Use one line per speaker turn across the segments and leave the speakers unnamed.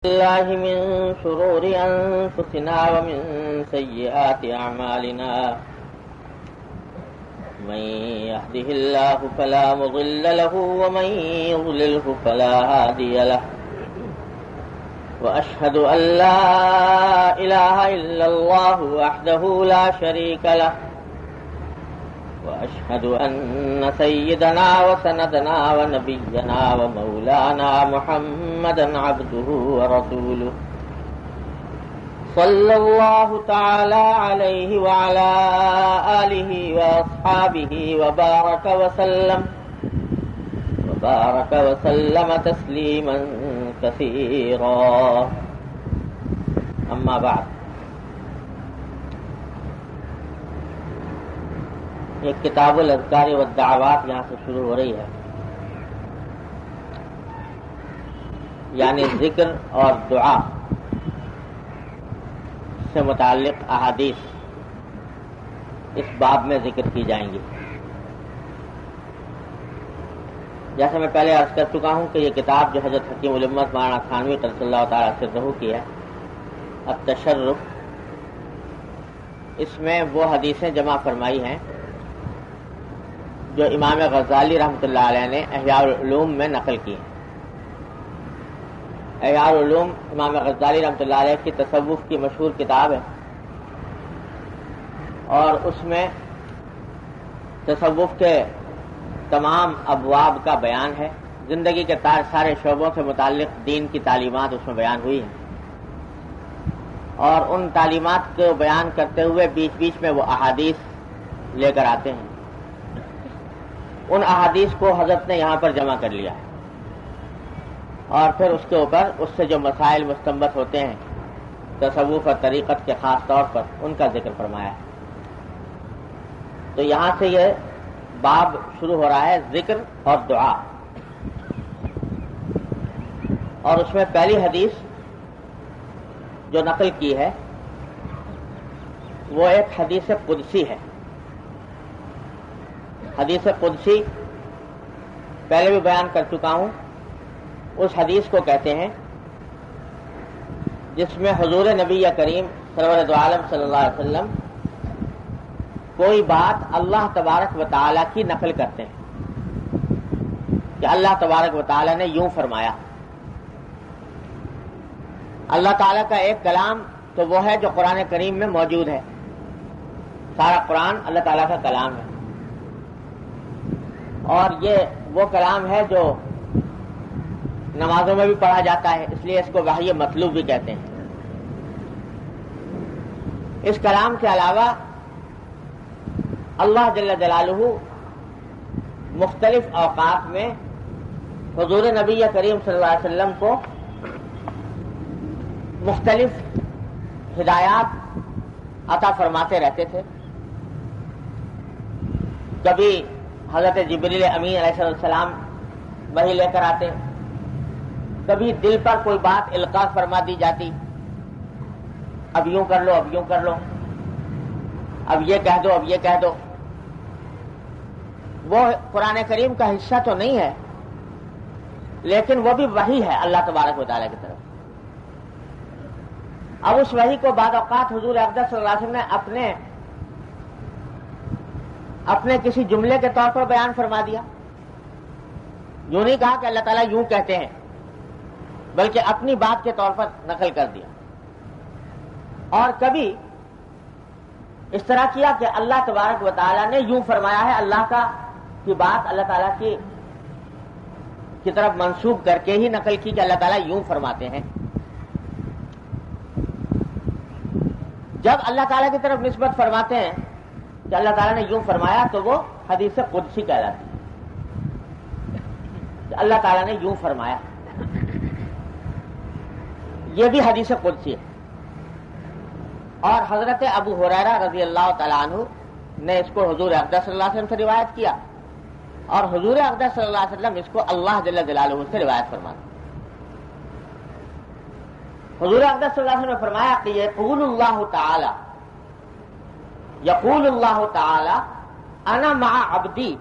الله من شرور أنفسنا ومن سيئات أعمالنا من يهده الله فلا مضل له ومن يضلله فلا هادي له وأشهد أن لا إله إلا الله وحده لا شريك له وأشهد أن سيدنا وسندنا ونبينا ومولانا محمدا عبده ورسوله صلى الله تعالى عليه وعلى آله وأصحابه وبارك وسلم تسليما كثيرا أما بعد. یہ کتاب الاذکار والدعوات یہاں سے شروع ہو رہی ہے، یعنی ذکر اور دعا سے متعلق احادیث اس باب میں ذکر کی جائیں گی. جیسے میں پہلے عرض کر چکا ہوں کہ یہ کتاب جو حضرت حکیم الامت مولانا تھانوی قدس اللہ تعالیٰ سرہ کی ہے، التشرف، اس میں وہ حدیثیں جمع فرمائی ہیں جو امام غزالی رحمۃ اللہ علیہ نے احیاء العلوم میں نقل کی ہیں. احیاء العلوم امام غزالی رحمۃ اللہ علیہ کی تصوف کی مشہور کتاب ہے، اور اس میں تصوف کے تمام ابواب کا بیان ہے. زندگی کے سارے شعبوں سے متعلق دین کی تعلیمات اس میں بیان ہوئی ہیں، اور ان تعلیمات کو بیان کرتے ہوئے بیچ بیچ میں وہ احادیث لے کر آتے ہیں. ان احادیث کو حضرت نے یہاں پر جمع کر لیا ہے، اور پھر اس کے اوپر اس سے جو مسائل مستنبط ہوتے ہیں تصوف اور طریقت کے خاص طور پر، ان کا ذکر فرمایا ہے. تو یہاں سے یہ باب شروع ہو رہا ہے، ذکر اور دعا. اور اس میں پہلی حدیث جو نقل کی ہے وہ ایک حدیث قدسی ہے. حدیث قدسی پہلے بھی بیان کر چکا ہوں. اس حدیث کو کہتے ہیں جس میں حضور نبی کریم سرور دو عالم صلی اللہ علیہ وسلم کوئی بات اللہ تبارک و تعالیٰ کی نقل کرتے ہیں کہ اللہ تبارک و تعالیٰ نے یوں فرمایا. اللہ تعالیٰ کا ایک کلام تو وہ ہے جو قرآن کریم میں موجود ہے. سارا قرآن اللہ تعالیٰ کا کلام ہے، اور یہ وہ کلام ہے جو نمازوں میں بھی پڑھا جاتا ہے، اس لیے اس کو وحی مطلوب بھی کہتے ہیں. اس کلام کے علاوہ اللہ جل جلالہ مختلف اوقات میں حضور نبی کریم صلی اللہ علیہ وسلم کو مختلف ہدایات عطا فرماتے رہتے تھے. کبھی حضرت جبریل امین علیہ السلام وحی لے کر آتے، کبھی دل پر کوئی بات القاء فرما دی جاتی، اب یوں کر لو، اب یوں کر لو، اب یہ کہہ دو، اب یہ کہہ دو. وہ قرآن کریم کا حصہ تو نہیں ہے، لیکن وہ بھی وحی ہے اللہ تبارک و تعالیٰ کی طرف. اب اس وحی کو بعض اوقات حضور اقدس صلی اللہ علیہ وسلم نے اپنے کسی جملے کے طور پر بیان فرما دیا. یوں نہیں کہا کہ اللہ تعالیٰ یوں کہتے ہیں، بلکہ اپنی بات کے طور پر نقل کر دیا. اور کبھی اس طرح کیا کہ اللہ تبارک و تعالیٰ نے یوں فرمایا ہے، اللہ کی بات اللہ تعالیٰ کی طرف منسوب کر کے ہی نقل کی کہ اللہ تعالیٰ یوں فرماتے ہیں. جب اللہ تعالیٰ کی طرف نسبت فرماتے ہیں کہ اللہ تعالیٰ نے یوں فرمایا تو وہ حدیث قدسی کہلاتی ہے کہ اللہ تعالیٰ نے یوں فرمایا. یہ بھی حدیث قدسی ہے. اور حضرت ابو ہریرہ رضی اللہ تعالیٰ عنہ نے اس کو حضور اقدس صلی اللہ علیہ وسلم سے روایت کیا، اور حضور اقدس صلی اللہ علیہ وسلم اس کو اللہ جل جلالہ سے روایت فرماتے. حضور اقدس صلی اللہ علیہ وسلم نے فرمایا کہ یقول اللہ تعالی انا مع عبدی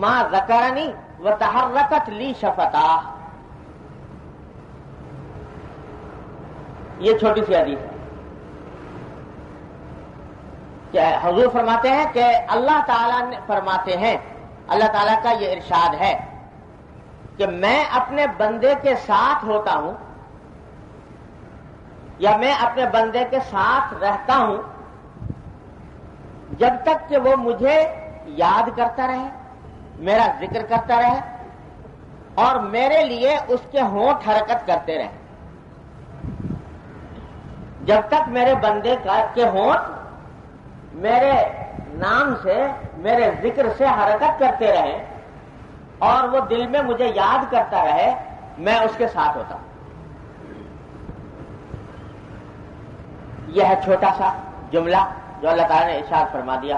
ما ذکرنی وتحرکت لی شفتاہ. یہ چھوٹی سی حدیث ہے کہ حضور فرماتے ہیں کہ اللہ تعالیٰ نے فرماتے ہیں، اللہ تعالیٰ کا یہ ارشاد ہے کہ میں اپنے بندے کے ساتھ ہوتا ہوں یا میں اپنے بندے کے ساتھ رہتا ہوں جب تک کہ وہ مجھے یاد کرتا رہے، میرا ذکر کرتا رہے اور میرے لیے اس کے ہونٹ حرکت کرتے رہے۔ جب تک میرے بندے کے ہونٹ میرے نام سے، میرے ذکر سے حرکت کرتے رہے اور وہ دل میں مجھے یاد کرتا رہے، میں اس کے ساتھ ہوتا ہوں۔ یہ ہے چھوٹا سا جملہ جو اللہ تعالیٰ نے ارشاد فرما دیا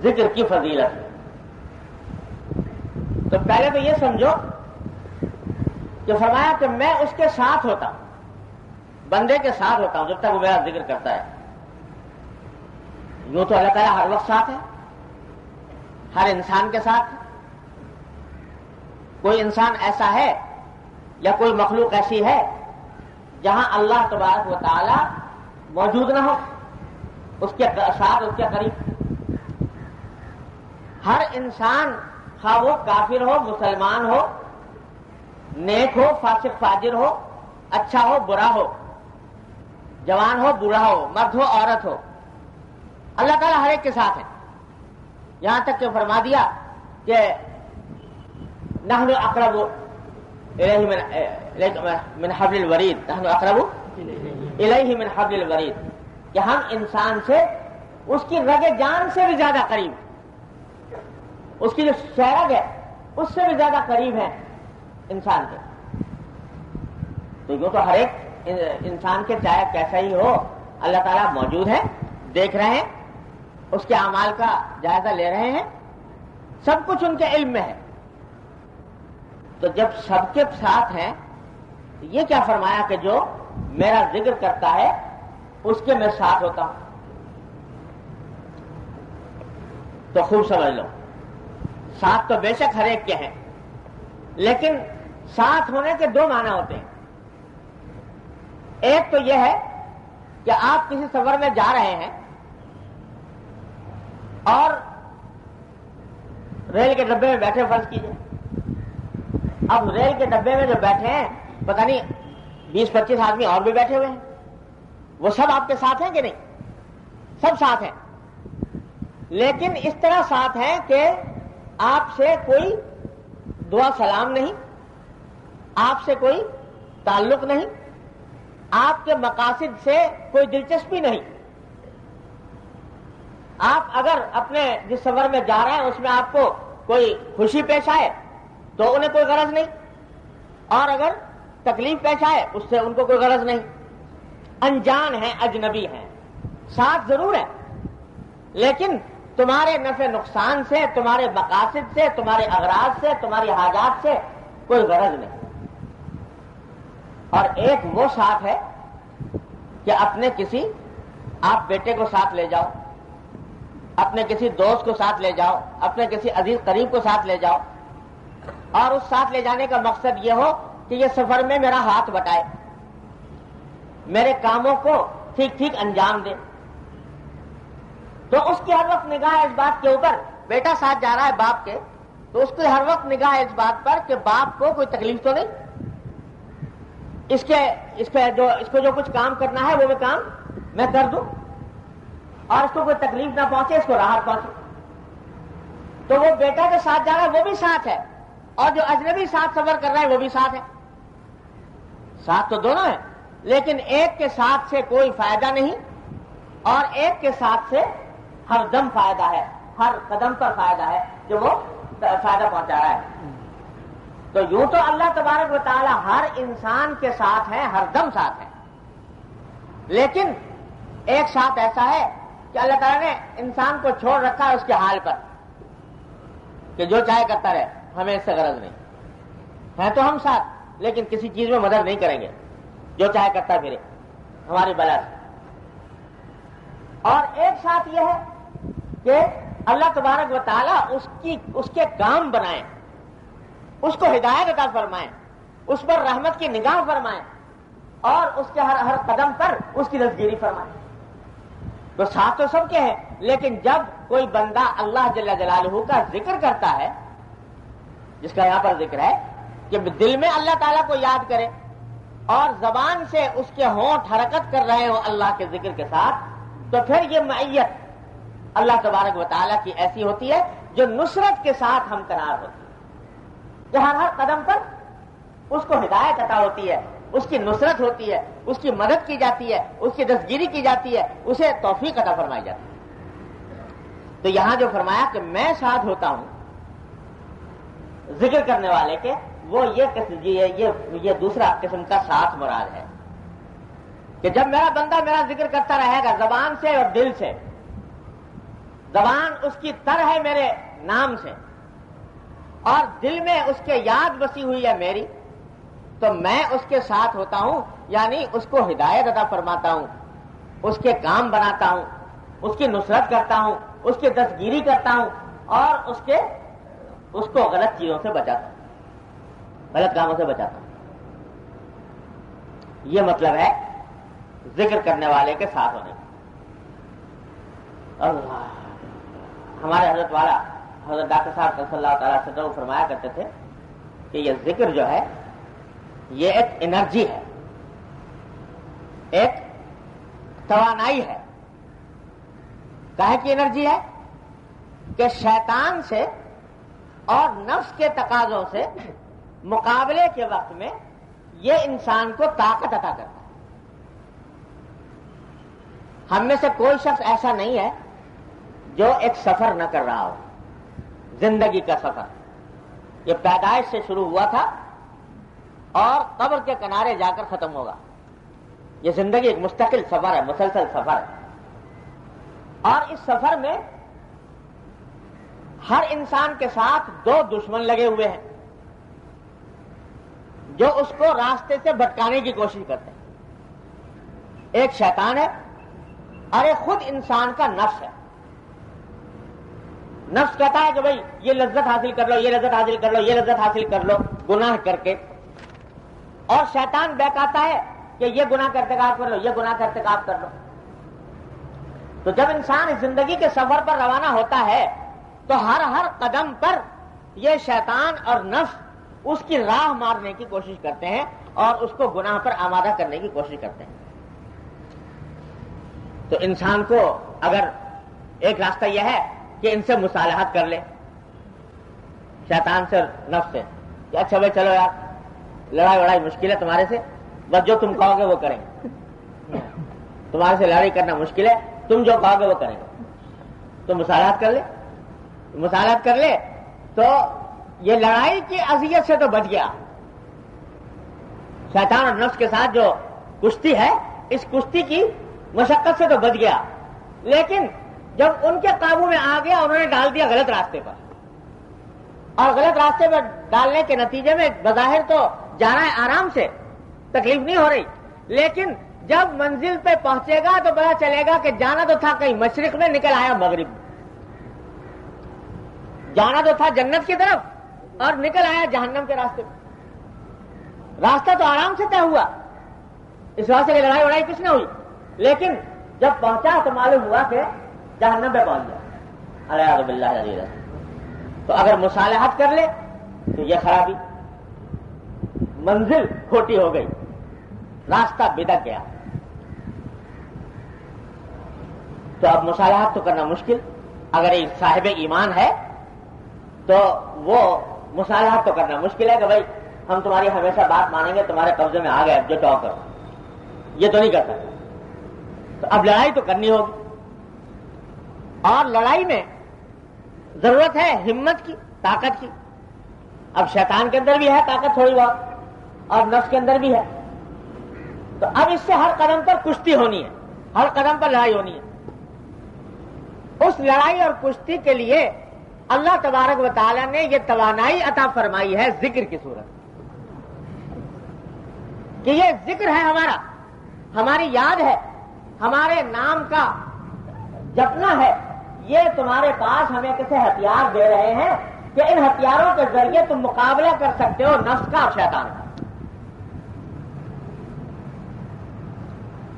ذکر کی فضیلت میں۔ تو پہلے تو یہ سمجھو کہ فرمایا کہ میں اس کے ساتھ ہوتا ہوں، بندے کے ساتھ ہوتا ہوں جب تک وہ میرا ذکر کرتا ہے۔ یوں تو اللہ تعالیٰ ہر وقت ساتھ ہے، ہر انسان کے ساتھ ہے۔ کوئی انسان ایسا ہے یا کوئی مخلوق ایسی ہے جہاں اللہ تبارک و تعالی موجود نہ ہو، اس کے ساتھ، اس کے قریب؟ ہر انسان، خواہ وہ کافر ہو، مسلمان ہو، نیک ہو، فاسق فاجر ہو، اچھا ہو، برا ہو، جوان ہو، بوڑھا ہو، مرد ہو، عورت ہو، اللہ تعالیٰ ہر ایک کے ساتھ ہے۔ یہاں تک کہ فرما دیا کہ نحن اقرب الیہ من حبل الورید، نحن اقرب الیہ من حبل الورید، کہ ہم انسان سے اس کی رگ جان سے بھی زیادہ قریب، اس کی جو شہرگ ہے اس سے بھی زیادہ قریب ہے انسان کے۔ تو یوں تو ہر ایک انسان کے چاہے کیسا ہی ہو اللہ تعالیٰ موجود ہے، دیکھ رہے ہیں، اس کے اعمال کا جائزہ لے رہے ہیں، سب کچھ ان کے علم میں ہے۔ تو جب سب کے ساتھ ہیں، یہ کیا فرمایا کہ جو میرا ذکر کرتا ہے اس کے میں ساتھ ہوتا ہوں۔ تو خوب سمجھ لو، ساتھ تو بے شک ہر ایک کے ہیں، لیکن ساتھ ہونے کے دو معنی ہوتے ہیں۔ ایک تو یہ ہے کہ آپ کسی سفر میں جا رہے ہیں اور ریل کے ڈبے میں بیٹھے، فرض کیجئے، اب ریل کے ڈبے میں جو بیٹھے ہیں پتہ نہیں 20-25 آدمی اور بھی بیٹھے ہوئے ہیں، وہ سب آپ کے ساتھ ہیں کہ نہیں؟ سب ساتھ ہیں، لیکن اس طرح ساتھ ہیں کہ آپ سے کوئی دعا سلام نہیں، آپ سے کوئی تعلق نہیں، آپ کے مقاصد سے کوئی دلچسپی نہیں۔ آپ اگر اپنے جس سفر میں جا رہے ہیں اس میں آپ کو کوئی خوشی پیش آئے تو انہیں کوئی غرض نہیں، اور اگر تکلیف پیش آئے اس سے ان کو کوئی غرض نہیں۔ انجان ہیں، اجنبی ہیں، ساتھ ضرور ہے، لیکن تمہارے نفع نقصان سے، تمہارے مقاصد سے، تمہارے اغراض سے، تمہاری حاجات سے کوئی غرض نہیں۔ اور ایک وہ ساتھ ہے کہ اپنے کسی، آپ بیٹے کو ساتھ لے جاؤ، اپنے کسی دوست کو ساتھ لے جاؤ، اپنے کسی عزیز قریب کو ساتھ لے جاؤ، اور اس ساتھ لے جانے کا مقصد یہ ہو کہ یہ سفر میں میرا ہاتھ بٹائے، میرے کاموں کو ٹھیک ٹھیک انجام دے۔ تو اس کی ہر وقت نگاہ اس بات کے اوپر، بیٹا ساتھ جا رہا ہے باپ کے، تو اس کی ہر وقت نگاہ اس بات پر کہ باپ کو کوئی تکلیف تو نہیں، اس کو جو کچھ کام کرنا ہے وہ کام میں کر دوں، اور اس کو کوئی تکلیف نہ پہنچے، اس کو راحت پہنچے۔ تو وہ بیٹا جو ساتھ جا رہا ہے وہ بھی ساتھ ہے، اور جو اجنبی ساتھ سفر کر رہا ہے وہ بھی ساتھ ہے۔ ساتھ تو دونوں ہیں، لیکن ایک کے ساتھ سے کوئی فائدہ نہیں اور ایک کے ساتھ سے ہر دم فائدہ ہے، ہر قدم پر فائدہ ہے جو وہ فائدہ پہنچا رہا ہے۔ تو یوں تو اللہ تبارک و تعالی ہر انسان کے ساتھ ہے، ہر دم ساتھ ہے، لیکن ایک ساتھ ایسا ہے کہ اللہ تعالیٰ نے انسان کو چھوڑ رکھا ہے اس کے حال پر کہ جو چاہے کرتا رہے، ہمیں اس سے غرض نہیں ہے۔ تو ہم ساتھ، لیکن کسی چیز میں مدد نہیں کریں گے، جو چاہے کرتا پھرے ہماری بلا سے۔ اور ایک ساتھ یہ ہے کہ اللہ تبارک و تعالیٰ اس کے کام بنائیں، اس کو ہدایت عطا فرمائیں، اس پر رحمت کی نگاہ فرمائیں، اور اس کے ہر قدم پر اس کی دستگیری فرمائے. تو ساتھ تو سب کے ہیں، لیکن جب کوئی بندہ اللہ جل جلالہ کا ذکر کرتا ہے، جس کا یہاں پر ذکر ہے کہ دل میں اللہ تعالیٰ کو یاد کرے اور زبان سے اس کے ہونٹ حرکت کر رہے ہوں اللہ کے ذکر کے ساتھ، تو پھر یہ معیت اللہ تبارک و تعالیٰ کی ایسی ہوتی ہے جو نصرت کے ساتھ ہمکنار ہوتی ہے، کہ ہر قدم پر اس کو ہدایت عطا ہوتی ہے، اس کی نصرت ہوتی ہے، اس کی مدد کی جاتی ہے، اس کی دستگیری کی جاتی ہے، اسے توفیق عطا فرمائی جاتی ہے. تو یہاں جو فرمایا کہ میں ساتھ ہوتا ہوں ذکر کرنے والے کے، وہ یہ دوسرا قسم کا ساتھ مراد ہے کہ جب میرا بندہ میرا ذکر کرتا رہے گا زبان سے اور دل سے، زبان اس کی تر ہے میرے نام سے اور دل میں اس کے یاد بسی ہوئی ہے میری، تو میں اس کے ساتھ ہوتا ہوں، یعنی اس کو ہدایت عطا فرماتا ہوں، اس کے کام بناتا ہوں، اس کی نصرت کرتا ہوں، اس کی دستگیری کرتا ہوں اور اس کو غلط چیزوں سے بچاتا ہوں، غلط کاموں سے بچاتا ہوں. یہ مطلب ہے ذکر کرنے والے کے ساتھ ہونے کا. اللہ، ہمارے حضرت والا حضرت ڈاکٹر صاحب صلی اللہ تعالیٰ سے فرمایا کرتے تھے کہ یہ ذکر جو ہے یہ ایک انرجی ہے، ایک توانائی ہے. کاہے کی انرجی ہے کہ شیطان سے اور نفس کے تقاضوں سے مقابلے کے وقت میں یہ انسان کو طاقت عطا کرتا ہے. ہم میں سے کوئی شخص ایسا نہیں ہے جو ایک سفر نہ کر رہا ہو، زندگی کا سفر. یہ پیدائش سے شروع ہوا تھا اور قبر کے کنارے جا کر ختم ہوگا. یہ زندگی ایک مستقل سفر ہے، مسلسل سفر ہے. اور اس سفر میں ہر انسان کے ساتھ دو دشمن لگے ہوئے ہیں جو اس کو راستے سے بھٹکانے کی کوشش کرتے ہیں. ایک شیطان ہے اور ایک خود انسان کا نفس ہے. نفس کہتا ہے کہ بھئی یہ لذت حاصل کر لو، یہ لذت حاصل کر لو، یہ لذت حاصل کر لو گناہ کر کے، اور شیطان بہکاتا ہے کہ یہ گناہ کا ارتکاب کر لو، یہ گناہ کا ارتکاب کر لو. تو جب انسان اس زندگی کے سفر پر روانہ ہوتا ہے تو ہر قدم پر یہ شیطان اور نفس اس کی راہ مارنے کی کوشش کرتے ہیں اور اس کو گناہ پر آمادہ کرنے کی کوشش کرتے ہیں. تو انسان کو اگر ایک راستہ یہ ہے کہ ان سے مصالحت کر لے، شیطان سے اور نفس سے، کہ اچھا بھائی چلو یار لڑائی وڑائی مشکل ہے تمہارے سے، بس جو تم کہو گے وہ کریں گے. تمہارے سے لڑائی کرنا مشکل ہے، تم جو کہو گے وہ کریں گے. تو مصالحت کر لے. مصالحت کر لے تو یہ لڑائی کی اذیت سے تو بچ گیا. شیطان اور نفس کے ساتھ جو کشتی ہے اس کشتی کی مشقت سے تو بچ گیا، لیکن جب ان کے قابو میں آ گیا انہوں نے ڈال دیا غلط راستے پر، اور غلط راستے پر ڈالنے کے نتیجے میں بظاہر تو جانا ہے آرام سے، تکلیف نہیں ہو رہی، لیکن جب منزل پہ پہنچے گا تو پتا چلے گا کہ جانا تو تھا کہیں مشرق میں، نکل آیا مغرب میں. جانا تو تھا جنت کی طرف اور نکل آیا جہنم کے راستے میں. راستہ تو آرام سے طے ہوا، اس واسطے کی لڑائی وڑائی کچھ نہ ہوئی، لیکن جب پہنچا تو معلوم ہوا کہ جہنم پہ پہنچ گیا. الیاذ باللہ العلی. تو اگر مصالحت کر لے تو یہ خرابی، منزل کھوٹی ہو گئی، راستہ بھٹک گیا. تو اب مصالحت تو کرنا مشکل. اگر ایک صاحب ایمان ہے تو وہ مصالحت تو کرنا مشکل ہے کہ بھائی ہم تمہاری ہمیشہ بات مانیں گے، تمہارے قبضے میں آ گئے جو چاہو کرو، یہ تو نہیں کر سکتا. تو اب لڑائی تو کرنی ہوگی، اور لڑائی میں ضرورت ہے ہمت کی، طاقت کی. اب شیطان کے اندر بھی ہے طاقت تھوڑی بہت اور نفس کے اندر بھی ہے. تو اب اس سے ہر قدم پر کشتی ہونی ہے، ہر قدم پر لڑائی ہونی ہے. اس لڑائی اور کشتی کے لیے اللہ تبارک و تعالی نے یہ توانائی عطا فرمائی ہے ذکر کی صورت، کہ یہ ذکر ہے ہمارا، ہماری یاد ہے، ہمارے نام کا جپنا ہے. یہ تمہارے پاس ہمیں کیسے ہتھیار دے رہے ہیں کہ ان ہتھیاروں کے ذریعے تم مقابلہ کر سکتے ہو نفس کا اور شیطان کا.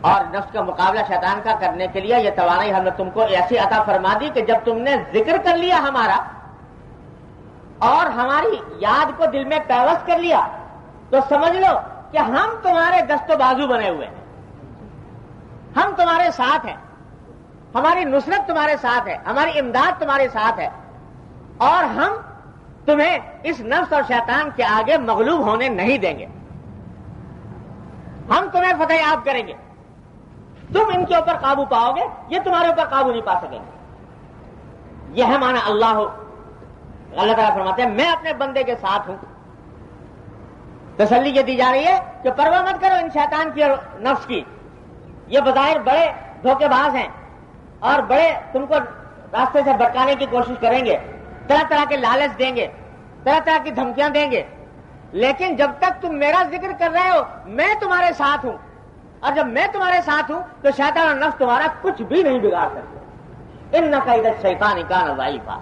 اور نفس کا مقابلہ شیطان کا کرنے کے لیے یہ توانائی ہم نے تم کو ایسی عطا فرما دی کہ جب تم نے ذکر کر لیا ہمارا اور ہماری یاد کو دل میں پیوست کر لیا تو سمجھ لو کہ ہم تمہارے دست و بازو بنے ہوئے ہیں، ہم تمہارے ساتھ ہیں، ہماری نصرت تمہارے ساتھ ہے، ہماری امداد تمہارے ساتھ ہے، اور ہم تمہیں اس نفس اور شیطان کے آگے مغلوب ہونے نہیں دیں گے، ہم تمہیں فتح یاب کریں گے، تم ان کے اوپر قابو پاؤ گے، یہ تمہارے اوپر قابو نہیں پا سکیں گے۔ یہ ہے معنی اللہ تعالیٰ فرماتے ہیں میں اپنے بندے کے ساتھ ہوں۔ تسلی یہ دی جا رہی ہے کہ پرواہ مت کرو ان شیطان کی اور نفس کی، یہ بظاہر بڑے دھوکے باز ہیں اور بڑے تم کو راستے سے بھٹکانے کی کوشش کریں گے، طرح طرح کے لالچ دیں گے، طرح طرح کی دھمکیاں دیں گے، لیکن جب تک تم میرا ذکر کر رہے ہو میں تمہارے ساتھ ہوں، اور جب میں تمہارے ساتھ ہوں تو شیطان اور نفس تمہارا کچھ بھی نہیں بگاڑ سکتے۔ ان کید الشیطان کان ضعیفا،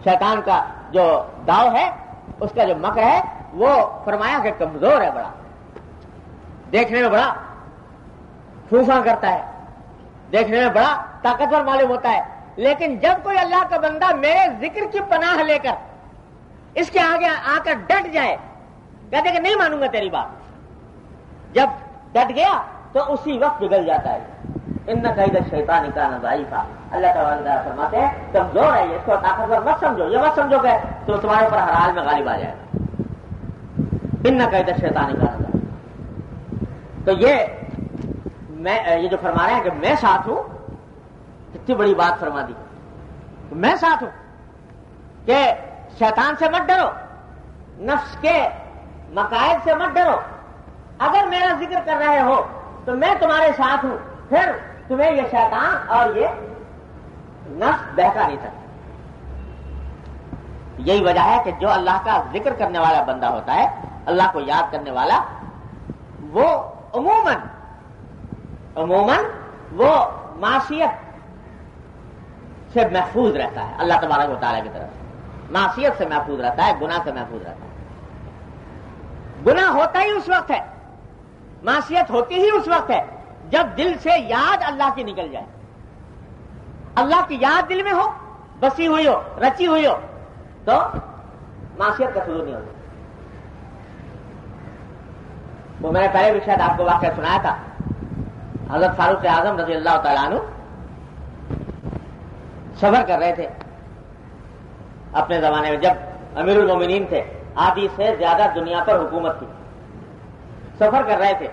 شیطان کا جو داؤ ہے، اس کا جو مکر ہے، وہ فرمایا کہ کمزور ہے، بڑا دیکھنے میں بڑا پھوفا کرتا ہے، دیکھنے میں بڑا طاقتور معلوم ہوتا ہے، لیکن جب کوئی اللہ کا بندہ میرے ذکر کی پناہ لے کر اس کے آگے آ کر ڈٹ جائے، کہتے کہ نہیں مانوں گا تیری بات، جب ڈٹ گیا تو اسی وقت بگڑ جاتا ہے۔ ان کید الشیطان کان ضعیفا، اللہ تعالیٰ فرماتے ہیں کمزور ہے یہ، اس کو طاقتور مت سمجھو، یہ مت سمجھو کہ تو تمہارے اوپر ہر حال میں غالب آ جائے گا۔ ان کید الشیطان کان ضعیفا، تو یہ جو فرما رہے ہیں کہ میں ساتھ ہوں، کتنی بڑی بات فرما دی، میں ساتھ ہوں کہ شیطان سے مت ڈرو، نفس کے مقائد سے مت ڈرو، اگر میرا ذکر کر رہے ہو تو میں تمہارے ساتھ ہوں، پھر تمہیں یہ شیطان اور یہ نفس بہکا نہیں سکتا۔ یہی وجہ ہے کہ جو اللہ کا ذکر کرنے والا بندہ ہوتا ہے، اللہ کو یاد کرنے والا، وہ عموماً وہ معصیت سے محفوظ رہتا ہے، اللہ تبارک و تعالیٰ کی طرف سے معصیت سے محفوظ رہتا ہے، گناہ سے محفوظ رہتا ہے۔ گناہ ہوتا ہی اس وقت ہے، معصیت ہوتی ہی اس وقت ہے جب دل سے یاد اللہ کی نکل جائے، اللہ کی یاد دل میں ہو، بسی ہوئی ہو، رچی ہوئی ہو، تو معصیت کا شروع نہیں ہوتا۔ وہ میں نے پہلے بھی شاید آپ کو واقعہ سنایا تھا، حضرت فاروق اعظم رضی اللہ تعالیٰ عنہ سفر کر رہے تھے اپنے زمانے میں، جب امیر المومنین تھے، آدھی سے زیادہ دنیا پر حکومت تھی، سفر کر رہے تھے،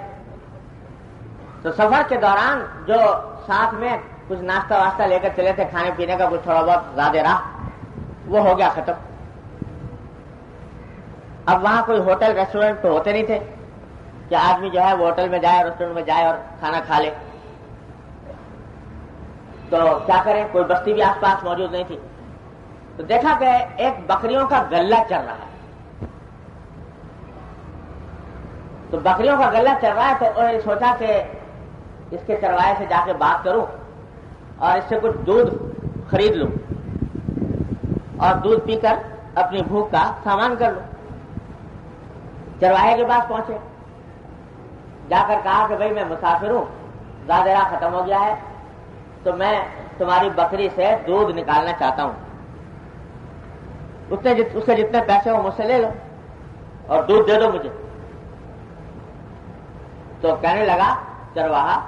تو سفر کے دوران جو ساتھ میں کچھ ناشتہ واشتہ لے کر چلے تھے، کھانے پینے کا کچھ تھوڑا بہت زیادہ رہا، وہ ہو گیا ختم۔ اب وہاں کوئی ہوٹل ریسٹورینٹ تو ہوتے نہیں تھے کہ آدمی جو ہے وہ ہوٹل میں جائے، ریسٹورینٹ میں جائے اور کھانا کھا لے، تو کیا کریں، کوئی بستی بھی آس پاس موجود نہیں تھی، تو دیکھا کہ ایک بکریوں کا غلہ چل رہا ہے، تو بکریوں کا غلہ چل رہا ہے، تو انہوں نے سوچا کہ اس کے چروائے سے جا کے بات کروں اور اس سے کچھ دودھ خرید لوں اور دودھ پی کر اپنی بھوک کا سامان کر لوں۔ چرواہے کے پاس پہنچے، جا کر کہا کہ بھائی میں مسافر ہوں، زیادہ راہ ختم ہو گیا ہے، تو میں تمہاری بکری سے دودھ نکالنا چاہتا ہوں، اس سے جتنے پیسے ہو مجھ سے لے لو اور دودھ دے دو مجھے۔ تو کہنے لگا چرواہا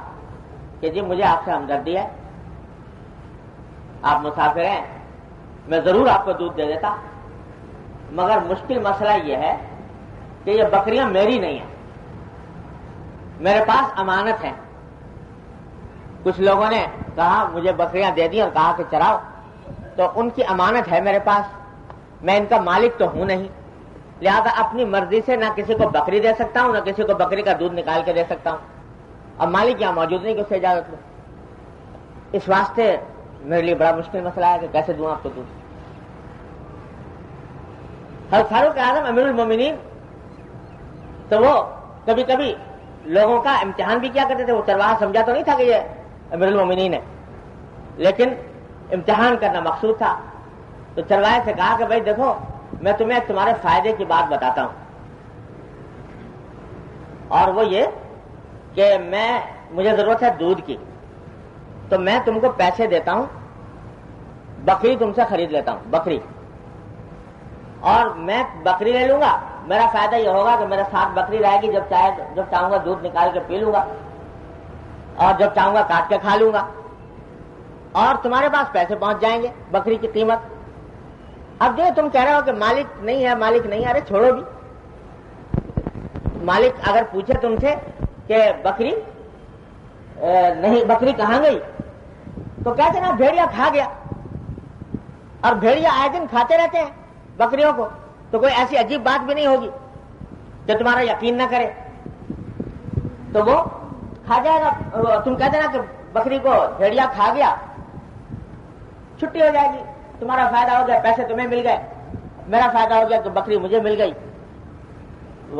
کہ جی مجھے آپ سے ہمدردی ہے، آپ مسافر ہیں، میں ضرور آپ کو دودھ دے دیتا، مگر مشکل مسئلہ یہ ہے کہ یہ بکریاں میری نہیں ہیں، میرے پاس امانت ہیں۔ کچھ لوگوں نے کہا مجھے بکریاں دے دی اور کہا کہ چراؤ، تو ان کی امانت ہے میرے پاس، میں ان کا مالک تو ہوں نہیں، لہذا اپنی مرضی سے نہ کسی کو بکری دے سکتا ہوں، نہ کسی کو بکری کا دودھ نکال کے دے سکتا ہوں، اب مالک یہاں موجود نہیں کہ اس سے اجازت لوں۔ اس واسطے میرے لیے بڑا مشکل مسئلہ ہے کہ کیسے دوں آپ کو دودھ۔ حضرت فاروق اعظم امیر المومنین تو وہ کبھی کبھی لوگوں کا امتحان بھی کیا کرتے تھے، وہ چرواہا سمجھا تو نہیں تھا کہ یہ امیر المومنین ہے، لیکن امتحان کرنا مقصود تھا، تو چرواہے سے کہا کہ بھائی دیکھو میں تمہیں تمہارے فائدے کی بات بتاتا ہوں، اور وہ یہ کہ مجھے ضرورت ہے دودھ کی، تو میں تم کو پیسے دیتا ہوں، بکری تم سے خرید لیتا ہوں، بکری، اور میں بکری لے لوں گا، میرا فائدہ یہ ہوگا کہ میرے ساتھ بکری رہے گی، جب چاہوں گا دودھ نکال کے پی لوں گا، اور جب چاہوں گا کاٹ کے کھا لوں گا، اور تمہارے پاس پیسے پہنچ جائیں گے بکری کی قیمت۔ اب جو تم کہہ رہے ہو کہ مالک نہیں ہے، مالک نہیں ہے، ارے چھوڑو بھی، مالک اگر پوچھے تم سے کہ بکری نہیں، بکری کہاں گئی، تو کہتے نا بھیڑیا کھا گیا، اور بھیڑیا آئے دن کھاتے رہتے ہیں بکریوں کو، تو کوئی ایسی عجیب بات بھی نہیں ہوگی کہ تمہارا یقین نہ کرے، تو وہ کھا جائے گا۔ تم کہتے نا کہ بکری کو بھیڑیا کھا گیا، چھٹی ہو جائے گی، تمہارا فائدہ ہو گیا، پیسے تمہیں مل گئے، میرا فائدہ ہو گیا کہ بکری مجھے مل گئی،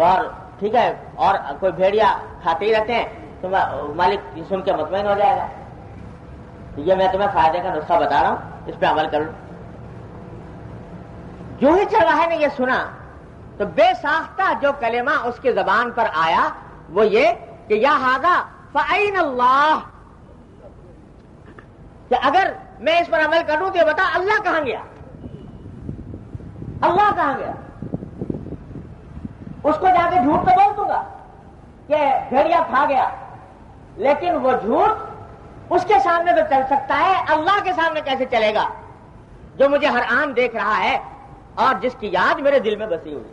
اور ٹھیک ہے، اور کوئی بھیڑیا کھاتے ہی رہتے ہیں، تو مالک سن کے مطمئن ہو جائے گا۔ یہ میں تمہیں فائدے کا نسخہ بتا رہا ہوں، اس پہ عمل کر لو۔ جو ہی چرواہے نے یہ سنا تو بے ساختہ جو کلمہ اس کی زبان پر آیا وہ یہ کہ یا ھذا فأین اللہ، کہ اگر میں اس پر عمل کروں تو یہ بتا اللہ کہاں گیا، اللہ کہاں گیا۔ اس کو جا کے جھوٹ تو بول دوں گا کہ بھیڑیا کھا گیا، لیکن وہ جھوٹ اس کے سامنے تو چل سکتا ہے، اللہ کے سامنے کیسے چلے گا جو مجھے ہر آن دیکھ رہا ہے اور جس کی یاد میرے دل میں بسی ہوئی۔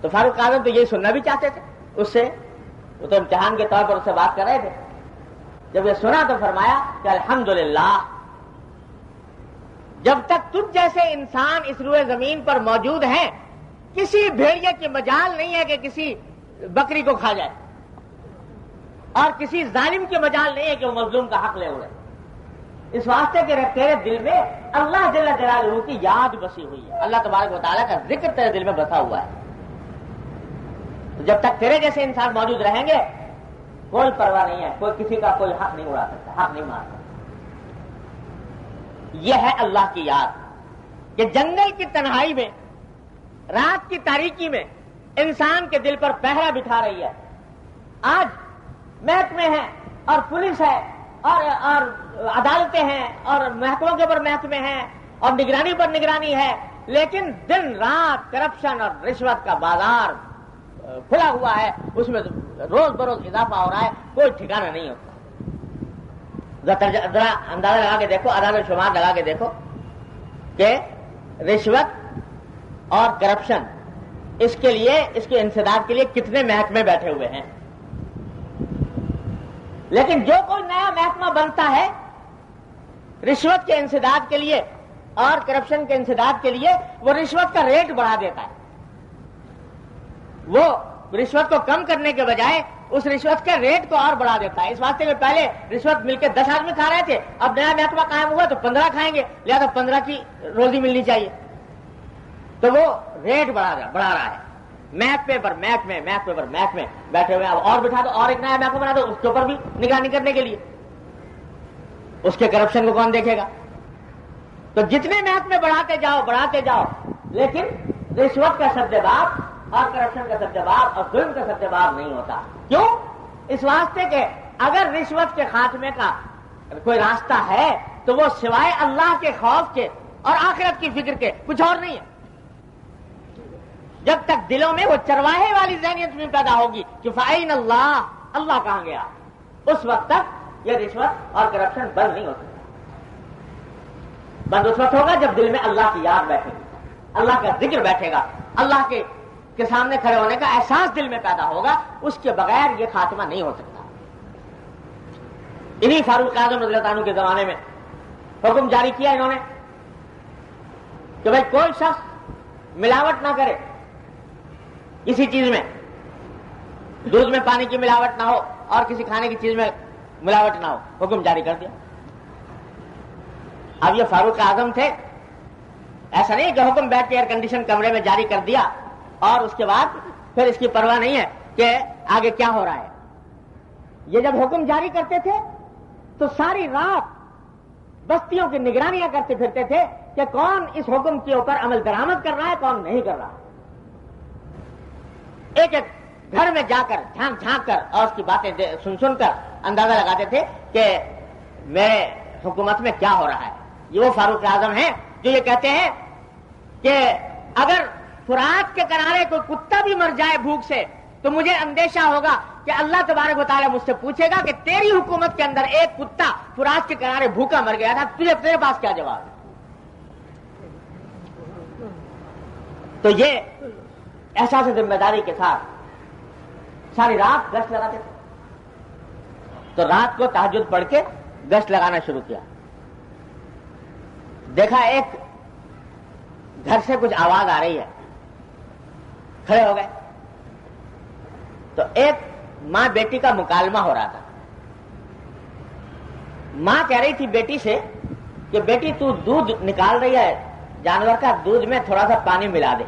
تو فاروق اعظم تو یہی سننا بھی چاہتے تھے اس سے، وہ تو امتحان کے طور پر اس سے بات کر رہے تھے۔ جب یہ سنا تو فرمایا کہ الحمدللہ، جب تک تجھ جیسے انسان اس روئے زمین پر موجود ہیں، کسی بھیڑیے کی مجال نہیں ہے کہ کسی بکری کو کھا جائے، اور کسی ظالم کی مجال نہیں ہے کہ وہ مظلوم کا حق لے اڑے، اس واسطے کہ تیرے دل میں اللہ جل جلالہ کی یاد بسی ہوئی ہے، اللہ تبارک و تعالیٰ کا ذکر تیرے دل میں بسا ہوا ہے۔ تو جب تک تیرے جیسے انسان موجود رہیں گے کوئی پرواہ نہیں ہے، کوئی کسی کا کوئی حق نہیں اڑا سکتا، حق نہیں مار سکتا۔ یہ ہے اللہ کی یاد کہ جنگل کی تنہائی میں، رات کی تاریکی میں انسان کے دل پر پہرا بٹھا رہی ہے۔ آج محکمے ہیں اور پولیس ہے اور عدالتیں ہیں اور محکموں کے اوپر محکمے ہیں اور نگرانی پر نگرانی ہے، لیکن دن رات کرپشن اور رشوت کا بازار کھلا ہوا ہے، اس میں روز بروز اضافہ ہو رہا ہے، کوئی ٹھکانہ نہیں ہوتا۔ ذرا اندازہ لگا کے دیکھو، اعداد و شمار لگا کے دیکھو کہ رشوت اور کرپشن اس کے لیے، اس کے انسداد کے لیے کتنے محکمے بیٹھے ہوئے ہیں، لیکن جو کوئی نیا محکمہ بنتا ہے رشوت کے انسداد کے لیے اور کرپشن کے انسداد کے لیے، وہ رشوت کا ریٹ بڑھا دیتا ہے، وہ رشوت کو کم کرنے کے بجائے اس رشوت کے ریٹ کو اور بڑھا دیتا ہے۔ اس واسطے میں پہلے رشوت مل کے 10 آدمی کھا رہے تھے، اب نیا محکمہ قائم ہوا تو 15 کھائیں گے، لہذا 15 کی روزی ملنی چاہیے، تو وہ ریٹ بڑھا رہا ہے۔ محکمے پر محکمے بیٹھے ہوئے ہیں، اب اور بٹھا دو، اور ایک نیا محکمہ بنا دو اس کے اوپر بھی نگرانی کرنے کے لیے، اس کے کرپشن کو کون دیکھے گا؟ تو جتنے محکمے بڑھاتے جاؤ، لیکن رشوت کا سدباب اور کرپشن کا سدباب اور ظلم کا سدباب نہیں ہوتا۔ کیوں؟ اس واسطے کہ اگر رشوت کے خاتمے کا کوئی راستہ ہے تو وہ سوائے اللہ کے خوف کے اور آخرت کی فکر کے کچھ اور نہیں ہے۔ جب تک دلوں میں وہ چرواہے والی ذہنیت میں پیدا ہوگی کہ فائن اللہ، اللہ کہاں گیا، اس وقت تک یہ رشوت اور کرپشن بند نہیں ہو سکتا۔ بند اس وقت ہوگا جب دل میں اللہ کی یاد بیٹھے گی، اللہ کا ذکر بیٹھے گا، اللہ کے سامنے کھڑے ہونے کا احساس دل میں پیدا ہوگا، اس کے بغیر یہ خاتمہ نہیں ہو سکتا۔ انہی فاروق اعظم رضی اللہ عنہ کے زمانے میں حکم جاری کیا انہوں نے کہ بھائی کوئی شخص ملاوٹ نہ کرے کسی چیز میں، دودھ میں پانی کی ملاوٹ نہ ہو اور کسی کھانے کی چیز میں ملاوٹ نہ ہو، حکم جاری کر دیا۔ اب یہ فاروق اعظم تھے، ایسا نہیں کہ حکم بیٹھ کے ایئر کنڈیشن کمرے میں جاری کر دیا اور اس کے بعد پھر اس کی پرواہ نہیں ہے کہ آگے کیا ہو رہا ہے۔ یہ جب حکم جاری کرتے تھے تو ساری رات بستیوں کی نگرانیاں کرتے پھرتے تھے کہ کون اس حکم کے اوپر عمل درآمد کر رہا ہے، کون نہیں کر رہا۔ ایک ایک گھر میں جا کر جھانک جھانک کر اور اس کی باتیں سن سن کر اندازہ لگاتے تھے کہ میرے حکومت میں کیا ہو رہا ہے. یہ وہ فاروق اعظم ہیں جو یہ کہتے ہیں کہ اگر فرات کے کنارے کوئی کتا بھی مر جائے بھوک سے تو مجھے اندیشہ ہوگا کہ اللہ تبارک و تعالیٰ مجھ سے پوچھے گا کہ تیری حکومت کے اندر ایک کتا فرات کے کنارے بھوکا مر گیا تھا, تیرے پاس کیا جواب ہے؟ تو یہ احساس ذمہ داری کے ساتھ ساری رات گشت لگاتے تھے. تو رات کو تہجد پڑھ کے گشت لگانا شروع کیا. دیکھا ایک گھر سے کچھ آواز آ رہی ہے, کھڑے ہو گئے. تو ایک ماں بیٹی کا مکالمہ ہو رہا تھا. ماں کہہ رہی تھی بیٹی سے کہ بیٹی تو دودھ نکال رہی ہے جانور کا, دودھ میں تھوڑا سا پانی ملا دے.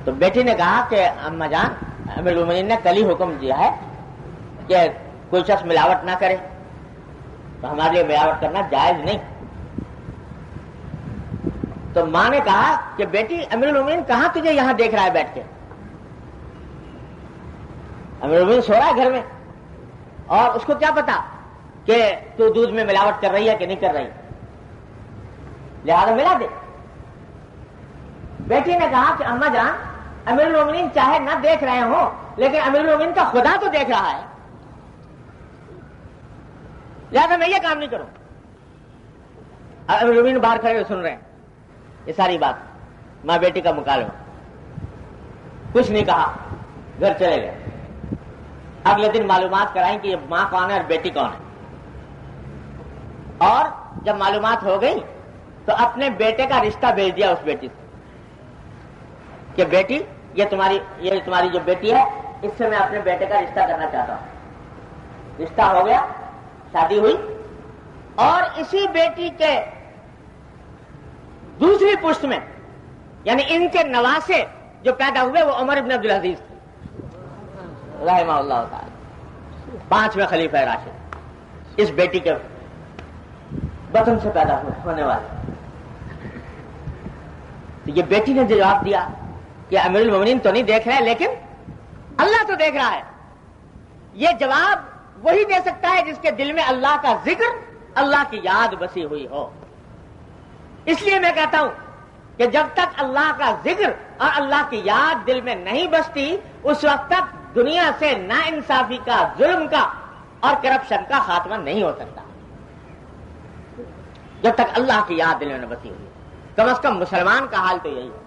تو بیٹی نے کہا کہ اما جان, امیر المومنین نے کل ہی حکم دیا ہے کہ کوئی شخص ملاوٹ نہ کرے, تو ہمارے لیے ملاوٹ کرنا جائز نہیں. تو ماں نے کہا کہ بیٹی امیر المومنین کہاں تجھے یہاں دیکھ رہا ہے بیٹھ کے؟ امیر المومنین سو رہا ہے گھر میں, اور اس کو کیا پتا کہ تو دودھ میں ملاوٹ کر رہی ہے کہ نہیں کر رہی, لہذا ملا دے. بیٹی نے کہا کہ اما جان, امیر المومنین چاہے نہ دیکھ رہے ہوں لیکن امیر المومنین کا خدا تو دیکھ رہا ہے, لہذا میں یہ کام نہیں کروں. امیر المومنین باہر کھڑے ہوئے سن رہے ہیں یہ ساری بات, ماں بیٹی کا مکالمہ. کچھ نہیں کہا, گھر چلے گئے. اگلے دن معلومات کرائیں کہ یہ ماں کون ہے اور بیٹی کون ہے. اور جب معلومات ہو گئی تو اپنے بیٹے کا رشتہ بھیج دیا اس بیٹی سے کہ بیٹی یہ تمہاری جو بیٹی ہے اس سے میں اپنے بیٹے کا رشتہ کرنا چاہتا ہوں. رشتہ ہو گیا, شادی ہوئی, اور اسی بیٹی کے دوسری پشت میں یعنی ان کے نواسے جو پیدا ہوئے وہ عمر بن عبدالعزیز رحمہ اللہ تعالی, 5ویں خلیفہ راشد, اس بیٹی کے بطن سے پیدا ہونے والے. تو یہ بیٹی نے جواب دیا کہ امیر المومنین تو نہیں دیکھ رہے لیکن اللہ تو دیکھ رہا ہے. یہ جواب وہی دے سکتا ہے جس کے دل میں اللہ کا ذکر, اللہ کی یاد بسی ہوئی ہو. اس لیے میں کہتا ہوں کہ جب تک اللہ کا ذکر اور اللہ کی یاد دل میں نہیں بستی اس وقت تک دنیا سے ناانصافی کا, ظلم کا اور کرپشن کا خاتمہ نہیں ہو سکتا. جب تک اللہ کی یاد دل میں نہ بسی ہوئی. کم از کم مسلمان کا حال تو یہی ہے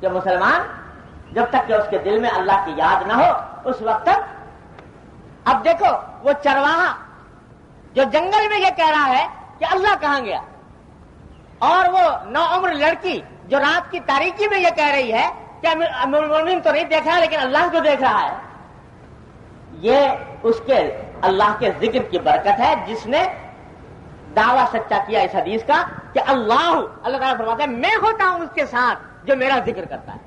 کہ مسلمان جب تک کہ اس کے دل میں اللہ کی یاد نہ ہو اس وقت تک. اب دیکھو وہ چرواہا جو جنگل میں یہ کہہ رہا ہے کہ اللہ کہاں گیا, اور وہ نوعمر لڑکی جو رات کی تاریکی میں یہ کہہ رہی ہے کہ امیر المومنین تو نہیں دیکھ رہا لیکن اللہ کو دیکھ رہا ہے. یہ اس کے اللہ کے ذکر کی برکت ہے جس نے دعویٰ سچا کیا اس حدیث کا کہ اللہ تعالیٰ فرماتا ہے میں ہوتا ہوں اس کے ساتھ جو میرا ذکر کرتا ہے.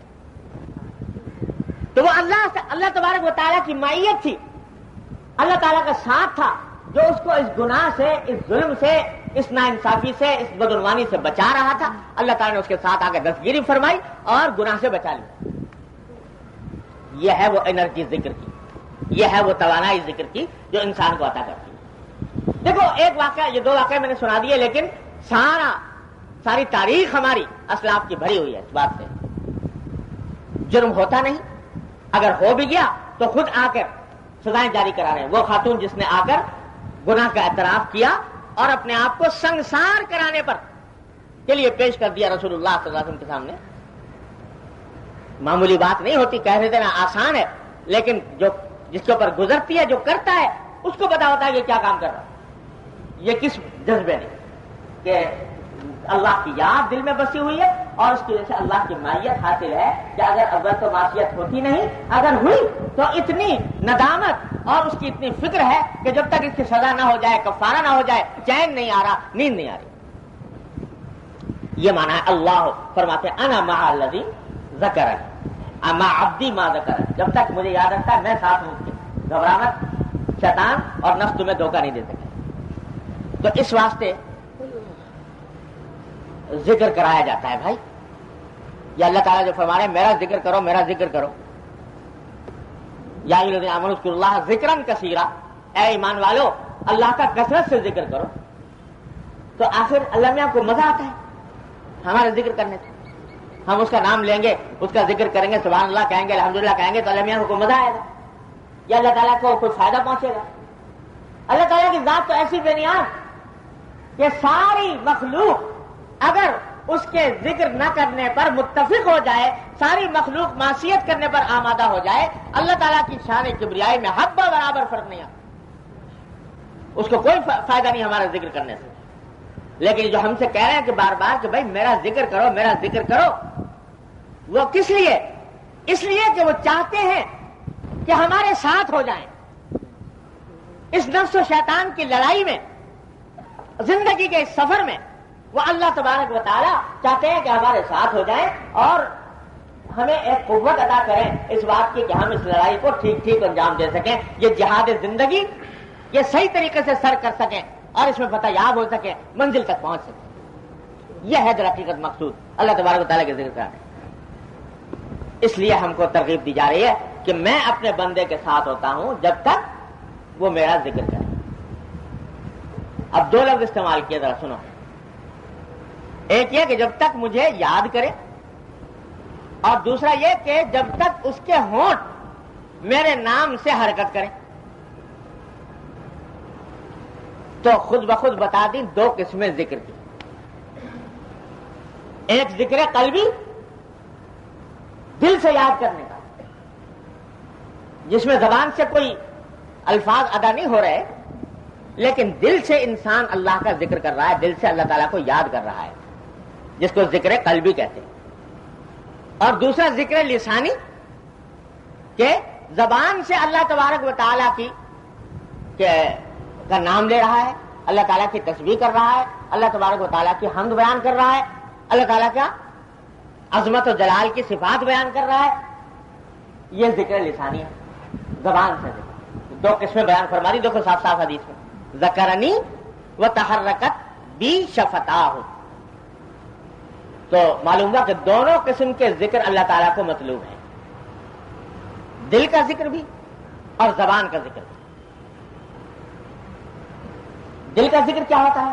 تو وہ اللہ تبارک و تعالیٰ کی معیت تھی, اللہ تعالیٰ کا ساتھ تھا جو اس کو اس گناہ سے, اس ظلم سے, اس ناانصافی سے, اس بدعنوانی سے بچا رہا تھا. اللہ تعالیٰ نے اس کے ساتھ آ کے دستگیری فرمائی اور گناہ سے بچا لیا. یہ ہے وہ انرجی ذکر کی, یہ ہے وہ توانائی ذکر کی جو انسان کو عطا کرتی ہے. دیکھو ایک واقعہ, یہ 2 واقعے میں نے سنا دیے لیکن ساری تاریخ ہماری اسلاف کی بھری ہوئی ہے اس بات سے. جرم ہوتا نہیں, اگر ہو بھی گیا تو خود آ کر سزائیں جاری کرا رہے ہیں. وہ خاتون جس نے آ کر گناہ کا اعتراف کیا اور اپنے آپ کو سنسار کرانے پر کے لیے پیش کر دیا رسول اللہ صلی اللہ علیہ وسلم کے سامنے. معمولی بات نہیں ہوتی, کہہ دینا آسان ہے لیکن جس کے اوپر گزرتی ہے, جو کرتا ہے اس کو پتا ہوتا ہے کہ کیا کام کر رہا ہے. یہ کس جذبے نے کہ اللہ کی یاد دل میں بسی ہوئی ہے اور اس کی وجہ سے اللہ کی معیت حاصل ہے کہ اگر اول تو معصیت ہوتی نہیں, اگر ہوئی تو اتنی ندامت اور اس کی اتنی فکر ہے کہ جب تک اس کی سزا نہ ہو جائے, کفارہ نہ ہو جائے, چین نہیں آ رہا, نیند نہیں آ رہی. یہ مانا ہے اللہ فرماتے انا مع الذی ذکرنی اما عبدی ما ذکرنی. جب تک مجھے یاد رکھتا ہے میں ساتھ ہوں اس کے. گھبراہٹ, شیطان اور نفس تمہیں دھوکہ نہیں دے سکے. تو اس واسطے ذکر کرایا جاتا ہے بھائی. یہ اللہ تعالیٰ جو فرما رہے ہیں میرا ذکر کرو، میرا ذکر کرو، یا ایھا الذین آمنوا اذکروا اللہ ذکرا کثیرا، اے ایمان والو اللہ کا کثرت سے ذکر کرو. تو آخر اللہ میاں کو مزہ آتا ہے ہمارا ذکر کرنے سے. ہم اس کا نام لیں گے، اس کا ذکر کریں گے، سبحان اللہ کہیں گے، الحمدللہ کہیں گے، تو اللہ میاں کو مزہ آئے گا یا اللہ تعالیٰ کو کوئی فائدہ پہنچے گا؟ اللہ تعالیٰ کی ذات تو ایسی بے نیاز کہ ساری مخلوق اگر اس کے ذکر نہ کرنے پر متفق ہو جائے، ساری مخلوق معصیت کرنے پر آمادہ ہو جائے، اللہ تعالیٰ کی شان کبریائی میں حبہ برابر فرق نہیں آتا. اس کو کوئی فائدہ نہیں ہمارا ذکر کرنے سے. لیکن جو ہم سے کہہ رہے ہیں کہ بار بار کہ بھائی میرا ذکر کرو، میرا ذکر کرو، وہ کس لیے؟ اس لیے کہ وہ چاہتے ہیں کہ ہمارے ساتھ ہو جائیں. اس نفس و شیطان کی لڑائی میں، زندگی کے اس سفر میں وہ اللہ تبارک و تعالی چاہتے ہیں کہ ہمارے ساتھ ہو جائیں اور ہمیں ایک قوت عطا کریں اس بات کی کہ ہم اس لڑائی کو ٹھیک ٹھیک انجام دے سکیں، یہ جہاد زندگی یہ صحیح طریقے سے سر کر سکیں اور اس میں فتح یاب ہو سکے، منزل تک پہنچ سکے. یہ ہے در حقیقت مقصود اللہ تبارک و تعالیٰ کے ذکر کرنا. اس لیے ہم کو ترغیب دی جا رہی ہے کہ میں اپنے بندے کے ساتھ ہوتا ہوں جب تک وہ میرا ذکر کرے. اب دو لفظ استعمال کیے، ذرا سنو. ایک یہ کہ جب تک مجھے یاد کرے، اور دوسرا یہ کہ جب تک اس کے ہونٹ میرے نام سے حرکت کریں. تو خود بخود بتا دیں دو قسمیں ذکر کی. ایک ذکر قلبی، دل سے یاد کرنے کا، جس میں زبان سے کوئی الفاظ ادا نہیں ہو رہے لیکن دل سے انسان اللہ کا ذکر کر رہا ہے، دل سے اللہ تعالیٰ کو یاد کر رہا ہے، جس کو ذکر قلبی کہتے ہیں. اور دوسرا ذکر لسانی، کہ زبان سے اللہ تبارک و تعالیٰ کی کا نام لے رہا ہے، اللہ تعالیٰ کی تسبیح کر رہا ہے، اللہ تبارک و تعالیٰ کی حمد بیان کر رہا ہے، اللہ تعالیٰ کا عظمت و جلال کی صفات بیان کر رہا ہے. یہ ذکر لسانی ہے، زبان سے ذکر. دو قسمیں بیان فرما دی، دیکھو صاف صاف حدیث میں، ذکرنی و تحرکت بی شفتاہ. تو معلوم ہوا کہ دونوں قسم کے ذکر اللہ تعالیٰ کو مطلوب ہے، دل کا ذکر بھی اور زبان کا ذکر بھی. دل کا ذکر کیا ہوتا ہے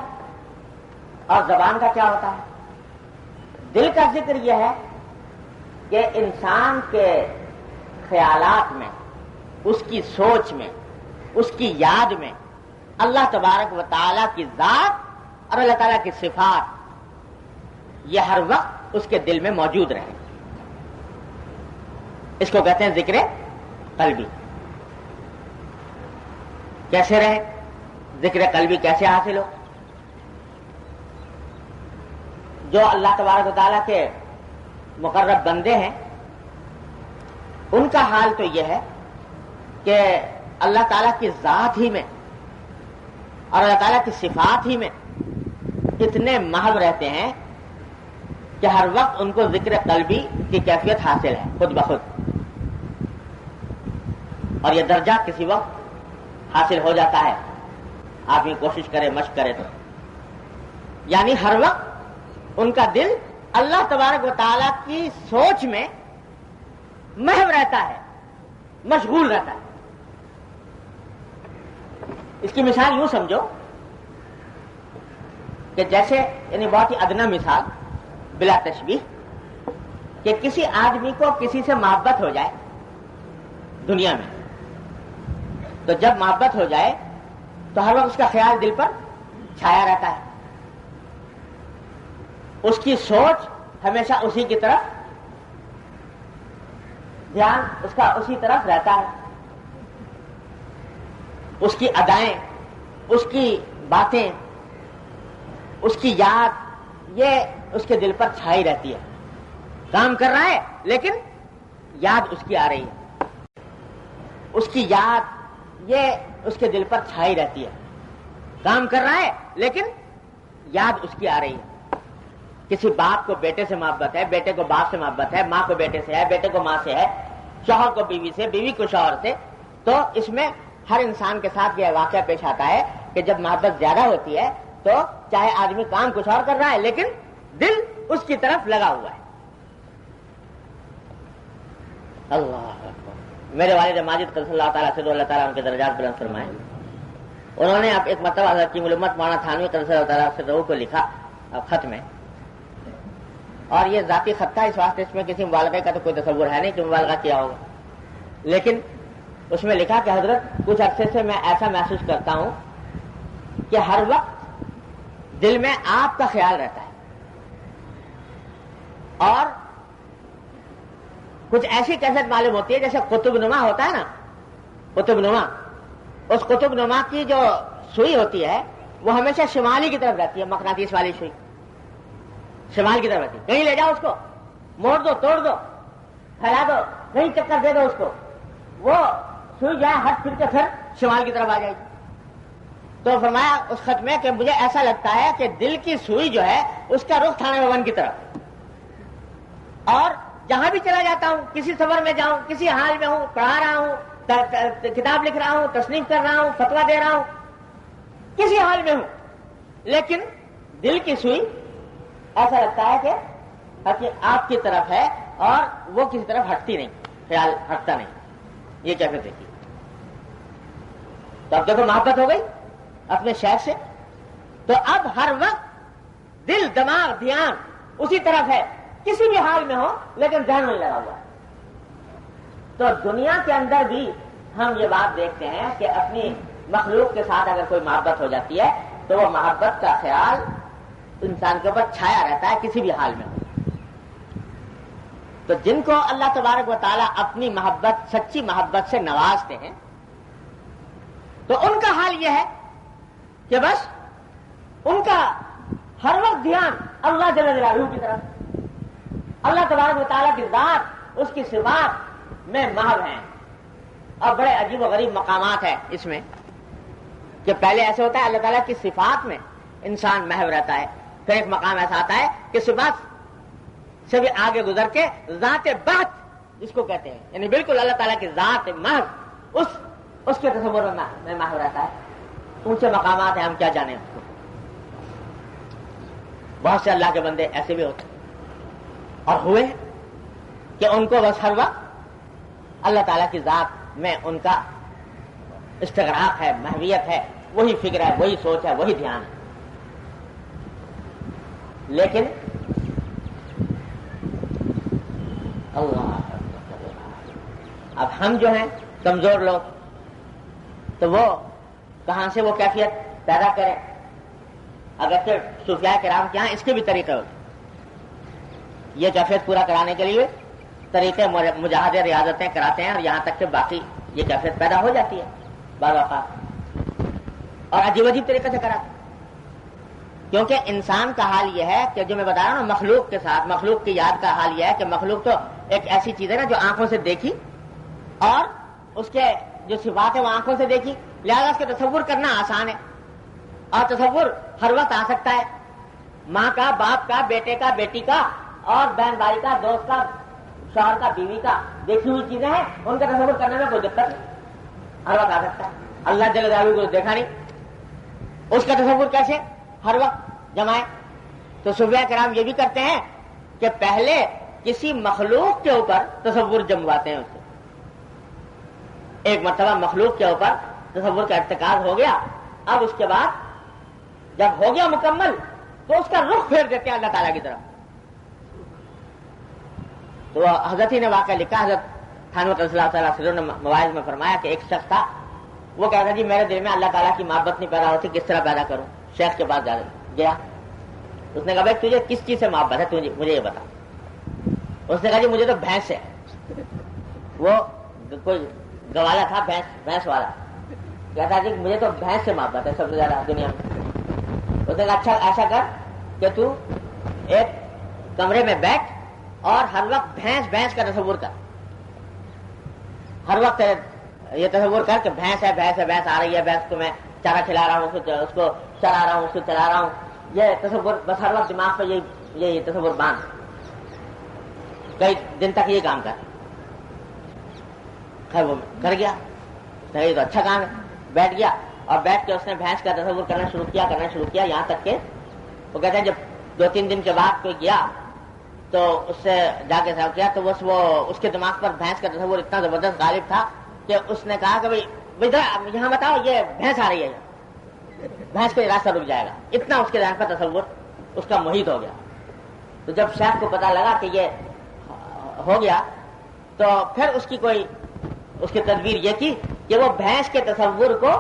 اور زبان کا کیا ہوتا ہے؟ دل کا ذکر یہ ہے کہ انسان کے خیالات میں، اس کی سوچ میں، اس کی یاد میں اللہ تبارک و تعالیٰ کی ذات اور اللہ تعالیٰ کی صفات یہ ہر وقت اس کے دل میں موجود رہے. اس کو کہتے ہیں ذکر قلبی. کیسے رہے ذکر قلبی، کیسے حاصل ہو؟ جو اللہ تبارک و تعالیٰ کے مقرب بندے ہیں ان کا حال تو یہ ہے کہ اللہ تعالیٰ کی ذات ہی میں اور اللہ تعالیٰ کی صفات ہی میں اتنے محو رہتے ہیں کہ ہر وقت ان کو ذکر قلبی کی کیفیت حاصل ہے خود بخود. اور یہ درجہ کسی وقت حاصل ہو جاتا ہے، آدمی کوشش کرے، مشق کرے تو. یعنی ہر وقت ان کا دل اللہ تبارک و تعالیٰ کی سوچ میں محو رہتا ہے، مشغول رہتا ہے. اس کی مثال یوں سمجھو کہ جیسے یعنی بہت ہی ادنا مثال بلا تشبیہ، کہ کسی آدمی کو کسی سے محبت ہو جائے دنیا میں، تو جب محبت ہو جائے تو ہر وقت اس کا خیال دل پر چھایا رہتا ہے، اس کی سوچ ہمیشہ اسی کی طرف، دھیان اس کا اسی طرف رہتا ہے، اس کی ادائیں، اس کی باتیں، اس کی یاد یہ اس کے دل پر چھائی رہتی ہے. کام کر رہا ہے لیکن یاد اس کی آ رہی ہے، اس کی یاد یہ اس کے دل پر چھائی رہتی ہے. کام کر رہا ہے لیکن یاد اس کی آ رہی ہے. کسی باپ کو بیٹے سے محبت ہے، بیٹے کو باپ سے محبت ہے، ماں کو بیٹے سے ہے، بیٹے کو ماں سے ہے، شوہر کو بیوی سے، بیوی کو شوہر سے. تو اس میں ہر انسان کے ساتھ یہ واقعہ پیش آتا ہے کہ جب محبت زیادہ ہوتی ہے تو چاہے آدمی کام کچھ اور کر رہا ہے لیکن دل اس کی طرف لگا ہوا ہے. اللہ اکبر۔ میرے والد ماجد قدس اللہ تعالیٰ سے اللہ تعالیٰ ان کے درجات بلند فرمائے، انہوں نے اب ایک مرتبہ حضرت کی علومت مولانا تھانوی قدس اللہ تعالیٰ سے کو لکھا خط میں، اور یہ ذاتی خط تھا، اس واسطے اس میں کسی مبالغے کا تو کوئی تصور ہے نہیں کہ مبالغہ کیا ہوگا، لیکن اس میں لکھا کہ حضرت کچھ عرصے سے میں ایسا محسوس کرتا ہوں کہ ہر وقت دل میں آپ کا خیال رہتا ہے، اور کچھ ایسی کیفیت معلوم ہوتی ہے جیسے قطب نما ہوتا ہے نا، قطب نما، اس قطب نما کی جو سوئی ہوتی ہے وہ ہمیشہ شمالی کی طرف رہتی ہے، مقناطیس والی سوئی شمال کی طرف رہتی ہے، کہیں لے جاؤ اس کو، موڑ دو، توڑ دو، پھیلا دو، کہیں چکر دے دو اس کو، وہ سوئی جائے ہٹ پھر کے پھر شمال کی طرف آ جائے گی۔ تو فرمایا اس خط میں کہ مجھے ایسا لگتا ہے کہ دل کی سوئی جو ہے اس کا رخ تھانہ بھون کی طرف، اور جہاں بھی چلا جاتا ہوں، کسی سفر میں جاؤں، کسی حال میں ہوں، پڑھا رہا ہوں، کتاب لکھ رہا ہوں، تصنیف کر رہا ہوں، فتویٰ دے رہا ہوں، کسی حال میں ہوں، لیکن دل کی سوئی ایسا لگتا ہے کہ آپ کی طرف ہے اور وہ کسی طرف ہٹتی نہیں، خیال ہٹتا نہیں۔ یہ کیفیت دیکھیے، تو اب دیکھو محبت ہو گئی اپنے شہر سے، تو اب ہر وقت دل، دماغ، دھیان اسی طرف ہے، کسی بھی حال میں ہو لیکن ذہن میں لگا ہوا ہے۔ تو دنیا کے اندر بھی ہم یہ بات دیکھتے ہیں کہ اپنی مخلوق کے ساتھ اگر کوئی محبت ہو جاتی ہے تو وہ محبت کا خیال انسان کے اوپر چھایا رہتا ہے کسی بھی حال میں ہو۔ تو جن کو اللہ تبارک و تعالیٰ اپنی محبت، سچی محبت سے نوازتے ہیں، تو ان کا حال یہ ہے کہ بس ان کا ہر وقت دھیان اللہ جل جلالہ کی طرف، اللہ تبارک و تعالیٰ کی ذات، اس کی صفات میں محو ہیں۔ اور بڑے عجیب و غریب مقامات ہیں اس میں کہ پہلے ایسے ہوتا ہے اللہ تعالیٰ کی صفات میں انسان محو رہتا ہے، پھر ایک مقام ایسا آتا ہے کہ صفات سے بھی آگے گزر کے ذات بحت جس کو کہتے ہیں، یعنی بالکل اللہ تعالیٰ کی ذات محض اس کے تصور میں محو رہتا ہے۔ اونچے مقامات ہیں، ہم کیا جانیں اس کو۔ بہت سے اللہ کے بندے ایسے بھی ہوتے اور ہوئے کہ ان کو بس ہر وقت اللہ تعالیٰ کی ذات میں ان کا استغراق ہے، محویت ہے، وہی فکر ہے، وہی سوچ ہے، وہی دھیان ہے۔ لیکن اللہ، اب ہم جو ہیں کمزور لوگ، تو وہ کہاں سے وہ کیفیت پیدا کریں؟ اگرچہ صوفیاء کرام کے یہاں اس کے بھی طریقے ہوتے، یہ کیفیت پورا کرانے کے لیے طریقے مجاہدے ریاضتیں کراتے ہیں، اور یہاں تک کہ باقی یہ کیفیت پیدا ہو جاتی ہے بعض اوقات، اور عجیب عجیب طریقے سے کراتے ہیں۔ کیونکہ انسان کا حال یہ ہے کہ جو میں بتا رہا ہوں نا، مخلوق کے ساتھ، مخلوق کی یاد کا حال یہ ہے کہ مخلوق تو ایک ایسی چیز ہے نا جو آنکھوں سے دیکھی، اور اس کے جو صفات ہے وہ آنکھوں سے دیکھی، لہذا اس کا تصور کرنا آسان ہے، اور تصور ہر وقت آ سکتا ہے، ماں کا، باپ کا، بیٹے کا، بیٹی کا، اور بہن بھائی کا، دوست کا، شوہر کا، بیوی کا، دیکھی ہوئی چیزیں ہیں، ان کا تصور کرنے میں کوئی دقت نہیں، ہر وقت آ سکتا ہے۔ اللہ جل جلالہ کو دیکھا نہیں، اس کا تصور کیسے ہر وقت جمائے؟ تو صوفیاء کرام یہ بھی کرتے ہیں کہ پہلے کسی مخلوق کے اوپر تصور جمواتے ہیں، اس سے ایک مرتبہ مخلوق کے اوپر تصور کا ارتکاز ہو گیا، اب اس کے بعد جب ہو گیا مکمل تو اس کا رخ پھیر دیتے ہیں اللہ تعالیٰ کی طرف۔ تو حضرت ہی نے واقعہ لکھا، حضرت تھانوی قدس اللہ تعالیٰ سرور نے مواعظ میں فرمایا کہ ایک شخص تھا، وہ کہتا جی میرے دل میں اللہ تعالیٰ کی محبت نہیں پیدا ہوتی، کس طرح پیدا کروں؟ شیخ کے پاس گیا، اس نے کہا بھائی تجھے کس چیز سے محبت ہے، مجھے یہ بتا۔ اس نے کہا جی مجھے تو بھینس سے، وہ کوئی گوالا تھا، بھینس والا، کہتا جی مجھے تو بھینس سے محبت ہے سب سے زیادہ دنیا میں۔ اس نے کہا اچھا ایسا کر کہ تو ایک کمرے میں بیٹھ اور ہر وقت بھینس کا تصور کر، ہر وقت یہ تصور کر کہ بھینس آ رہی ہے، بھینس کو میں چارہ کھلا رہا ہوں، اس کو چلا رہا ہوں، اس کو چلا رہا ہوں، یہ تصور بس ہر وقت دماغ پہ یہ تصور باندھ، کئی دن تک یہ کام کر۔ خیر وہ کر گیا، یہ تو اچھا کام ہے، بیٹھ گیا، اور بیٹھ کے اس نے بھینس کا تصور کرنا شروع کیا، یہاں تک کہ وہ کہتے ہیں جب 2-3 دن کے بعد کوئی گیا تو اس سے جا کے سوال کیا تو وہ اس کے دماغ پر بھینس کا تصور اتنا زبردست غالب تھا کہ اس نے کہا کہ بھائی یہاں بتاؤ یہ بھینس آ رہی ہے، بھینس کا راستہ رک جائے گا، اتنا اس کے ذہن کا تصور اس کا محیط ہو گیا. تو جب شیخ کو پتا لگا کہ یہ ہو گیا تو پھر اس کی تدبیر یہ تھی کہ وہ بھینس کے تصور کو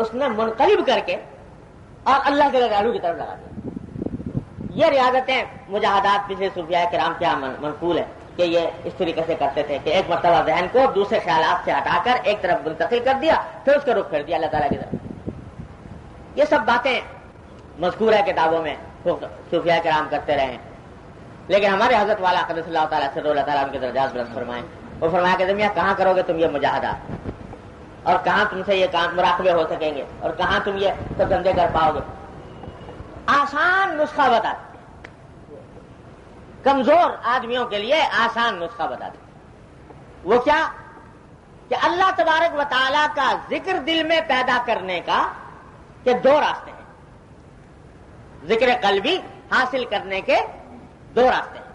اس نے منقلب کر کے اور اللہ کے لالو کی طرف لگا دیا. یہ ریاضتیں مجاہدات پچھلے صوفیاء کرام کے یہاں منقول ہے کہ یہ اس طریقے سے کرتے تھے کہ ایک مرتبہ ذہن کو دوسرے خیالات سے ہٹا کر ایک طرف منتقل کر دیا، پھر اس کا رخ پھیر دیا اللہ تعالیٰ کی طرف. یہ سب باتیں مذکور ہے کتابوں میں، صوفیاء کرام کرتے رہے ہیں. لیکن ہمارے حضرت والا قدس اللہ تعالیٰ سے اللہ تعالیٰ ان کے درجات بلند فرمائیں، وہ فرمایا کہ تم کہاں کرو گے تم یہ مجاہدات، اور کہاں تم سے یہ کام مراقبے ہو سکیں گے، اور کہاں تم یہ سب دھندے کر پاؤ گے. آسان نسخہ بتا دیں، کمزور آدمیوں کے لیے آسان نسخہ بتا دیں. وہ کیا کہ اللہ تبارک و تعالیٰ کا ذکر دل میں پیدا کرنے کا کہ دو راستے ہیں. ذکر قلبی حاصل کرنے کے دو راستے ہیں.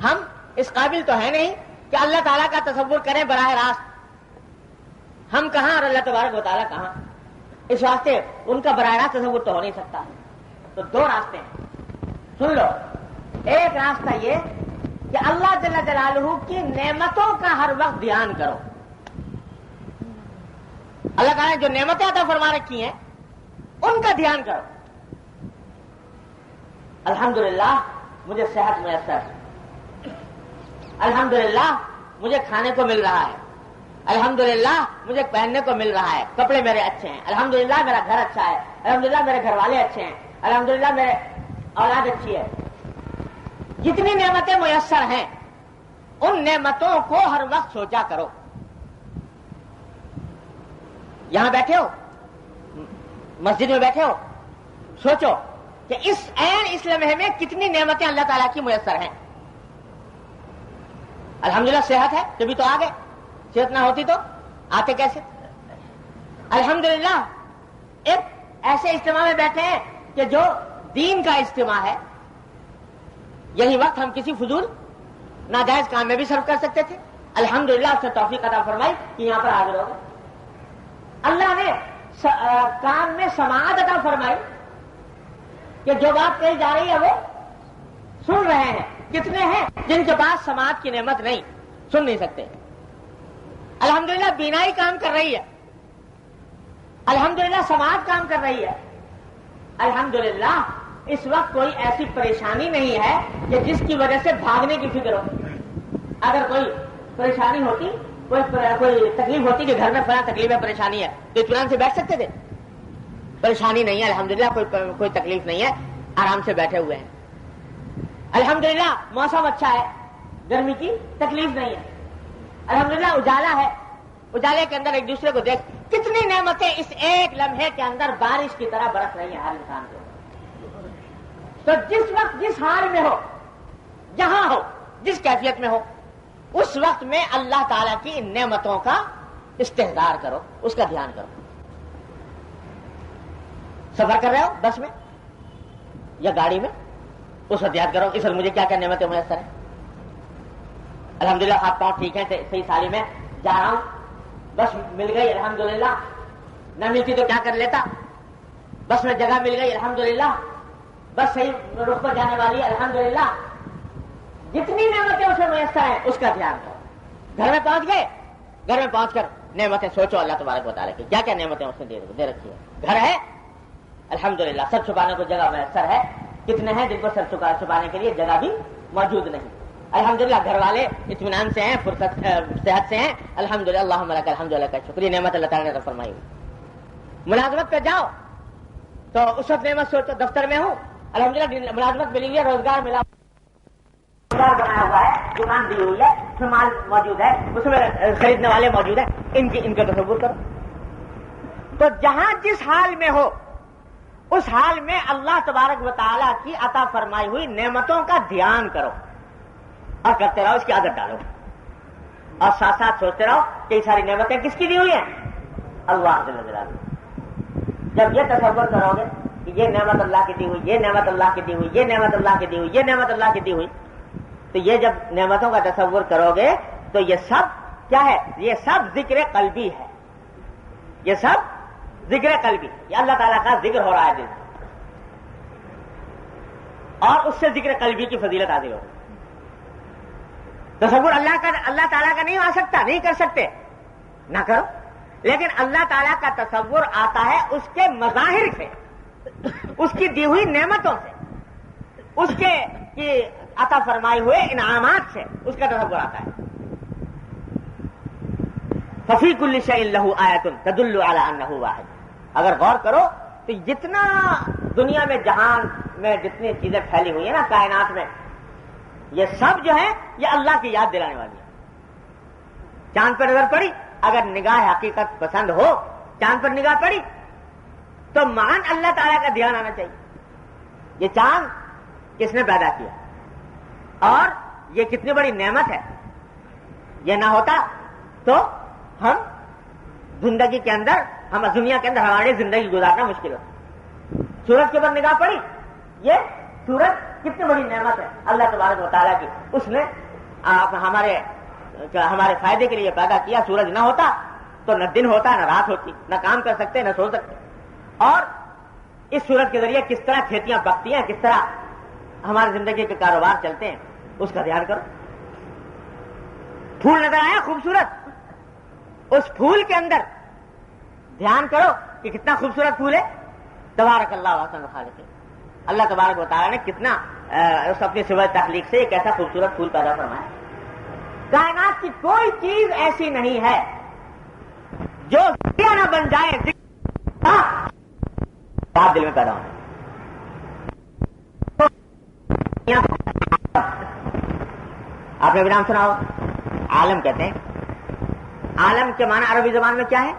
ہم اس قابل تو ہے نہیں کہ اللہ تعالیٰ کا تصور کریں براہ راست. ہم کہاں اور اللہ تبارک و تعالیٰ کہاں، اس واسطے ان کا براہ راست تصور تو ہو نہیں سکتا. تو دو راستے ہیں، سن لو. ایک راستہ یہ کہ اللہ جل جلالہ کی نعمتوں کا ہر وقت دھیان کرو. اللہ تعالیٰ نے جو نعمتیں عطا فرما رکھی ہیں ان کا دھیان کرو. الحمدللہ مجھے صحت میسر ہے، الحمدللہ مجھے کھانے کو مل رہا ہے، الحمدللہ مجھے پہننے کو مل رہا ہے، کپڑے میرے اچھے ہیں، الحمدللہ میرا گھر اچھا ہے، الحمدللہ میرے گھر والے اچھے ہیں، الحمدللہ میرے اولاد اچھی ہے. جتنی نعمتیں میسر ہیں ان نعمتوں کو ہر وقت سوچا کرو. یہاں بیٹھے ہو، مسجد میں بیٹھے ہو، سوچو کہ اس لمحے میں کتنی نعمتیں اللہ تعالیٰ کی میسر ہیں. الحمدللہ صحت ہے تبھی تو آ گئے، صحت نہ ہوتی تو آتے کیسے. الحمدللہ ایک ایسے اجتماع میں بیٹھے ہیں کہ جو دین کا اجتماع ہے. یہی وقت ہم کسی فضول ناجائز کام میں بھی صرف کر سکتے تھے. الحمدللہ اس نے توفیق عطا فرمائی کہ یہاں پر حاضر ہو گئے. اللہ نے کام میں سماعت عطا فرمائی کہ جو بات کہی جا رہی ہے وہ سن رہے ہیں. کتنے ہیں جن کے پاس سماعت کی نعمت نہیں، سن نہیں سکتے. الحمدللہ بینائی کام کر رہی ہے، الحمدللہ سماعت کام کر رہی ہے. الحمدللہ اس وقت کوئی ایسی پریشانی نہیں ہے کہ جس کی وجہ سے بھاگنے کی فکر ہو. اگر کوئی پریشانی ہوتی، کوئی تکلیف ہوتی کہ گھر میں فلاں تکلیف ہے، پریشانی ہے، تو اطمینان سے بیٹھ سکتے تھے. پریشانی نہیں ہے، الحمدللہ کوئی تکلیف نہیں ہے، آرام سے بیٹھے ہوئے ہیں. الحمدللہ موسم اچھا ہے، گرمی کی تکلیف نہیں ہے. الحمدللہ اجالا ہے، اجالے کے اندر ایک دوسرے کو دیکھ. کتنی نعمتیں اس ایک لمحے کے اندر بارش کی طرح برس رہی ہیں ہر انسان کو. تو جس وقت جس حال میں ہو، جہاں ہو، جس کیفیت میں ہو، اس وقت میں اللہ تعالیٰ کی ان نعمتوں کا استحضار کرو، اس کا دھیان کرو. سفر کر رہے ہو بس میں یا گاڑی میں، اس وقت یاد کرو اس وقت مجھے کیا کیا نعمتیں میسر ہیں. الحمدللہ ہاتھ پاؤں ٹھیک ہیں، صحیح سالی میں جا رہا ہوں، بس مل گئی الحمدللہ. نہ ملتی تو کیا کر لیتا. بس میں جگہ مل گئی الحمدللہ، بس صحیح رخ پر جانے والی ہے الحمدللہ. جتنی نعمتیں اسے میسر ہیں اس کا دھیان کرو. گھر میں پہنچ گئے، گھر میں پہنچ کر نعمتیں سوچو اللہ تبارک و تعالیٰ کی کیا کیا نعمتیں اس نے دے رکھی ہے. گھر ہے الحمدللہ، سر چھپانے کو جگہ میسر ہے. کتنے ہیں جن کو سر چھپانے کے لیے جگہ بھی موجود نہیں. الحمدللہ گھر والے اطمینان سے ہیں، فرصت صحت سے ہیں. الحمدللہ اللہم لک الحمدللہ کا شکریہ، نعمت اللہ تعالیٰ نے فرمائی. ملازمت پہ جاؤ تو اس وقت نعمت سوچو. دفتر میں ہوں الحمدللہ ملازمت ملی ہوئی ہے، روزگار ملا، روزگار بنایا ہوا ہے، دکان دی ہوئی ہے، اس میں مال موجود ہے، اس میں خریدنے والے موجود ہیں. ان کا تصور کرو. تو جہاں جس حال میں ہو اس حال میں اللہ تبارک و تعالیٰ کی عطا فرمائی ہوئی نعمتوں کا دھیان کرو اور کرتے رہو. اس کی عادت ڈالو اور ساتھ ساتھ سوچتے رہو کہ یہ ساری نعمتیں کس کی دی ہوئی ہیں؟ اللہ جل جلالہ. جب یہ تصور کرو گے کہ یہ نعمت اللہ کی دی ہوئی، یہ نعمت اللہ کی دی ہوئی، یہ نعمت اللہ کی دی ہوئی، یہ نعمت اللہ کی دی ہوئی، تو یہ جب نعمتوں کا تصور کرو گے تو یہ سب کیا ہے؟ یہ سب ذکر قلبی ہے، یہ سب ذکر قلبی، یہ اللہ تعالیٰ کا ذکر ہو رہا ہے دل، اور اس سے ذکر قلبی کی فضیلت حاصل ہو. تصور اللہ تعالیٰ کا نہیں آ سکتا، نہیں کر سکتے، نہ کرو، لیکن اللہ تعالیٰ کا تصور آتا ہے اس کے مظاہر سے، اس کی دی ہوئی نعمتوں سے، اس کے عطا فرمائے ہوئے انعامات سے اس کا تصور آتا ہے. ففی کل شیء لہ آیۃ تدل علی انہ واحد. اگر غور کرو تو جتنا دنیا میں جہان میں جتنی چیزیں پھیلی ہوئی ہیں نا کائنات میں، یہ سب جو ہے یہ اللہ کی یاد دلانے والی ہے. چاند پر نظر پڑی، اگر نگاہ حقیقت پسند ہو، چاند پر نگاہ پڑی تو مان اللہ تعالیٰ کا دھیان آنا چاہیے. یہ چاند کس نے پیدا کیا اور یہ کتنی بڑی نعمت ہے. یہ نہ ہوتا تو ہم زندگی کے اندر، ہم دنیا کے اندر ہماری زندگی گزارنا مشکل ہوتا. سورج کے اوپر نگاہ پڑی، یہ سورج کتنی بڑی نعمت ہے اللہ تبارک و تعالیٰ کی. اس نے ہمارے فائدے کے لیے پیدا کیا. سورج نہ ہوتا تو نہ دن ہوتا نہ رات ہوتی، نہ کام کر سکتے نہ سو سکتے. اور اس سورج کے ذریعے کس طرح کھیتیاں پکتی ہیں، کس طرح ہماری زندگی کے کاروبار چلتے ہیں، اس کا دھیان کرو. پھول نظر آیا خوبصورت، اس پھول کے اندر دھیان کرو کہ کتنا خوبصورت پھول ہے. تبارک اللہ احسن الخالقین. اللہ تبارک و تعالیٰ نے کتنا اس اپنی صفت تخلیق سے ایک ایسا خوبصورت پھول پیدا فرمایا. کائنات کی کوئی چیز ایسی نہیں ہے جو ذریعہ نہ بن جائے آپ دل میں پیدا ہو. آپ نے بھی نام سنا ہو، عالم کہتے ہیں. عالم کے معنی عربی زبان میں کیا ہے؟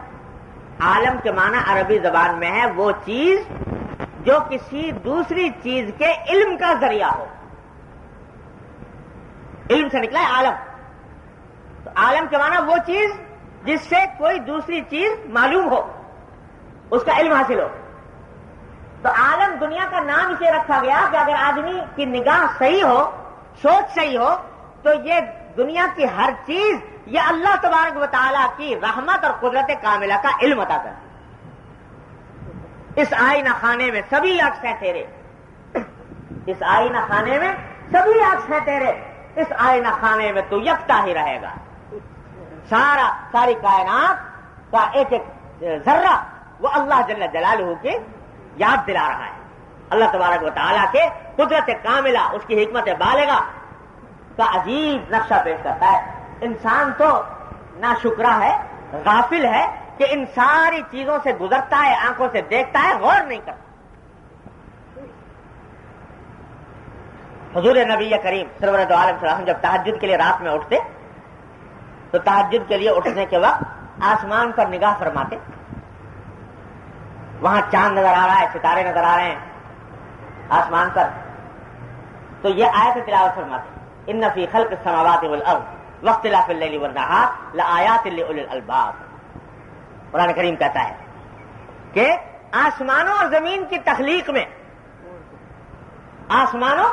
عالم کے معنی عربی زبان میں ہے وہ چیز جو کسی دوسری چیز کے علم کا ذریعہ ہو. علم سے نکلا ہے عالم. تو عالم کے معنی وہ چیز جس سے کوئی دوسری چیز معلوم ہو، اس کا علم حاصل ہو. تو عالم دنیا کا نام اسے رکھا گیا کہ اگر آدمی کی نگاہ صحیح ہو، سوچ صحیح ہو، تو یہ دنیا کی ہر چیز یہ اللہ تبارک و تعالیٰ کی رحمت اور قدرت کاملہ کا علم عطا کرتی. اس آئینہ خانے میں سبھی عکس ہیں تیرے، اس آئینہ خانے میں سبھی عکس ہیں تیرے، اس آئینہ خانے میں تو یکتا ہی رہے گا. ساری کائنات کا ایک ایک ذرہ وہ اللہ جل جلالہ کی یاد دلا رہا ہے. اللہ تبارک و تعالیٰ کے قدرت کاملہ، اس کی حکمت بالغہ کا عجیب نقشہ پیش کرتا ہے. انسان تو ناشکرا ہے، غافل ہے کہ ان ساری چیزوں سے گزرتا ہے، آنکھوں سے دیکھتا ہے، غور نہیں کرتا. حضور نبی کریم سرورت عالم صلی اللہ علیہ وسلم جب تہجد کے لیے رات میں اٹھتے تو تہجد کے لیے اٹھنے کے وقت آسمان پر نگاہ فرماتے. وہاں چاند نظر آ رہا ہے، ستارے نظر آ رہے ہیں آسمان پر، تو یہ آیت تلاوت فرماتے ان فی خلق السماوات والارض واختلاف اللیل والنہار لآیات لأولی الالباب. قرآن کریم کہتا ہے کہ آسمانوں اور زمین کی تخلیق میں، آسمانوں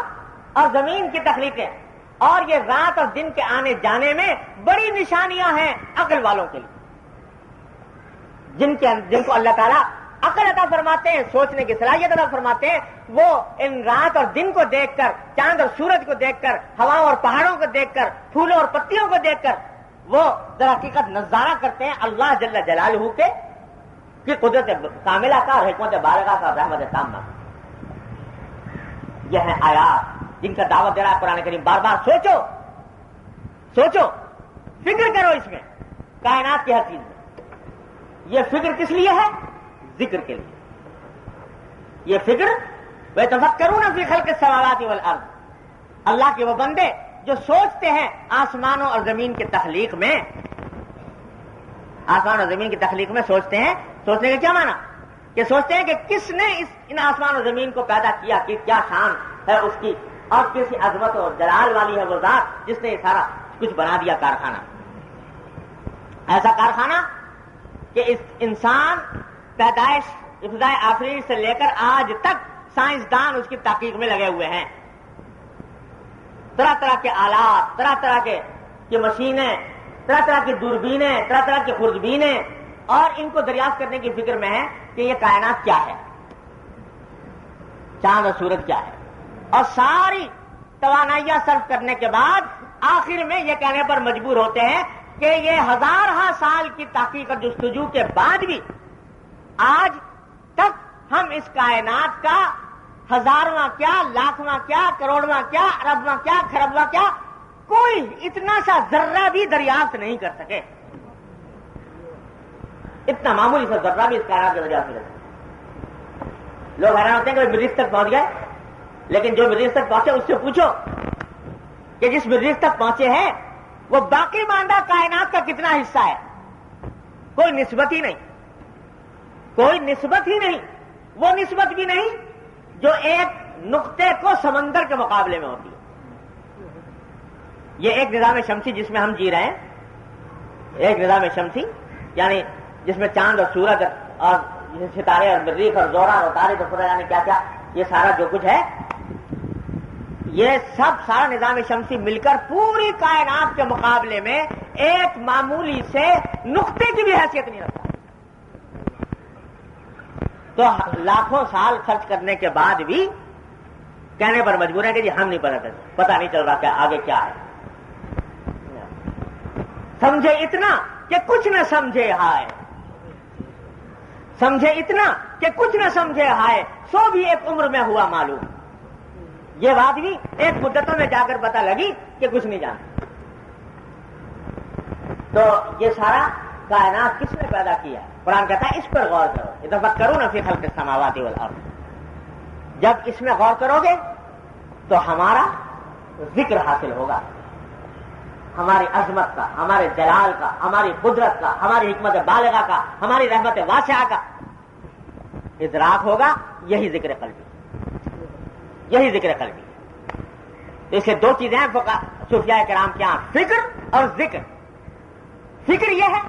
اور زمین کی تخلیق ہے اور یہ رات اور دن کے آنے جانے میں بڑی نشانیاں ہیں عقل والوں کے لیے، جن کو اللہ تعالیٰ عقل عطا فرماتے ہیں، سوچنے کی صلاحیت عطا فرماتے ہیں. وہ ان رات اور دن کو دیکھ کر، چاند اور سورج کو دیکھ کر، ہواؤں اور پہاڑوں کو دیکھ کر، پھولوں اور پتیوں کو دیکھ کر وہ در حقیقت نظارہ کرتے ہیں اللہ جل جلالہ کے کی قدرت کاملہ کا اور حکمت بالغہ کا اور رحمت تامہ. یہ ہیں آیات جن کا دعوت دے رہا ہے قرآن کریم. بار بار سوچو، فکر کرو اس میں، کائنات کی ہر چیز میں. یہ فکر کس لیے ہے؟ ذکر کے لیے. یہ فکر وَيَتَفَكَّرُونَ فِي خَلْقِ السَّمَاوَاتِ وَالْأَرْضِ. اللہ کے وہ بندے جو سوچتے ہیں آسمانوں اور زمین کی تخلیق میں، آسمان اور زمین کی تخلیق میں سوچتے ہیں. سوچنے کا کیا معنی؟ کہ سوچتے ہیں کہ کس نے ان آسمان اور زمین کو پیدا کیا، کہ کیا شان ہے اس کی اور کیسی عظمت اور جلال والی ہے وہ ذات جس نے یہ سارا کچھ بنا دیا. کارخانہ، ایسا کارخانہ کہ اس انسان پیدائش ابتدائے آفرین سے لے کر آج تک سائنسدان اس کی تحقیق میں لگے ہوئے ہیں. طرح طرح کے آلات، طرح طرح کی مشینیں، طرح طرح کی دوربینیں، طرح طرح کی خوردبینیں، اور ان کو دریافت کرنے کی فکر میں ہے کہ یہ کائنات کیا ہے، چاند اور سورج کیا ہے، اور ساری توانائیاں صرف کرنے کے بعد آخر میں یہ کہنے پر مجبور ہوتے ہیں کہ یہ ہزارہ سال کی تحقیق اور جستجو کے بعد بھی آج تک ہم اس کائنات کا ہزارواں کیا، لاکھواں کیا، کروڑواں کیا، اربواں کیا، کھربواں کیا، کوئی اتنا سا ذرہ بھی دریافت نہیں کر سکے. اتنا معمولی سا ذرہ بھی اس کائنات کے دریافت نہیں کر سکے. لوگ حیران ہوتے ہیں کہ مریخ تک پہنچ گئے، لیکن جو مریخ تک پہنچے اس سے پوچھو کہ جس مریخ تک پہنچے ہیں وہ باقی ماندہ کائنات کا کتنا حصہ ہے. کوئی نسبت ہی نہیں، کوئی نسبت ہی نہیں. وہ نسبت بھی نہیں جو ایک نقطے کو سمندر کے مقابلے میں ہوتی ہے. یہ ایک نظام شمسی جس میں ہم جی رہے ہیں، ایک نظام شمسی یعنی جس میں چاند اور سورج اور ستارے اور مریخ اور زہرہ اور عطارد اور خدا یعنی کیا کیا، یہ سارا جو کچھ ہے، یہ سب سارا نظام شمسی مل کر پوری کائنات کے مقابلے میں ایک معمولی سے نقطے کی بھی حیثیت نہیں رکھتا. تو لاکھوں سال خرچ کرنے کے بعد بھی کہنے پر مجبور ہے کہ جی ہم نہیں پتہ نہیں چل رہا کہ آگے کیا ہے. سمجھے اتنا کہ کچھ نہ سمجھے ہائے، سمجھے اتنا کہ کچھ نہ سمجھے ہائے، سو بھی ایک عمر میں ہوا معلوم. یہ بات بھی ایک مدتوں میں جا کر پتہ لگی کہ کچھ نہیں جانتا. تو یہ سارا کائنات کس نے پیدا کیا ہے؟ قرآن کہتا ہے اس پر غور کرو، یتفکرون فی خلق السماوات والارض. جب اس میں غور کرو گے تو ہمارا ذکر حاصل ہوگا، ہماری عظمت کا، ہمارے جلال کا، ہماری قدرت کا، ہماری حکمت بالغہ کا، ہماری رحمت واسعہ کا ادراک ہوگا. یہی ذکر قلبی، یہی ذکر قلبی. تو اسے دو چیزیں ہیں صوفیاء کرام کے یہاں، فکر اور ذکر. فکر یہ ہے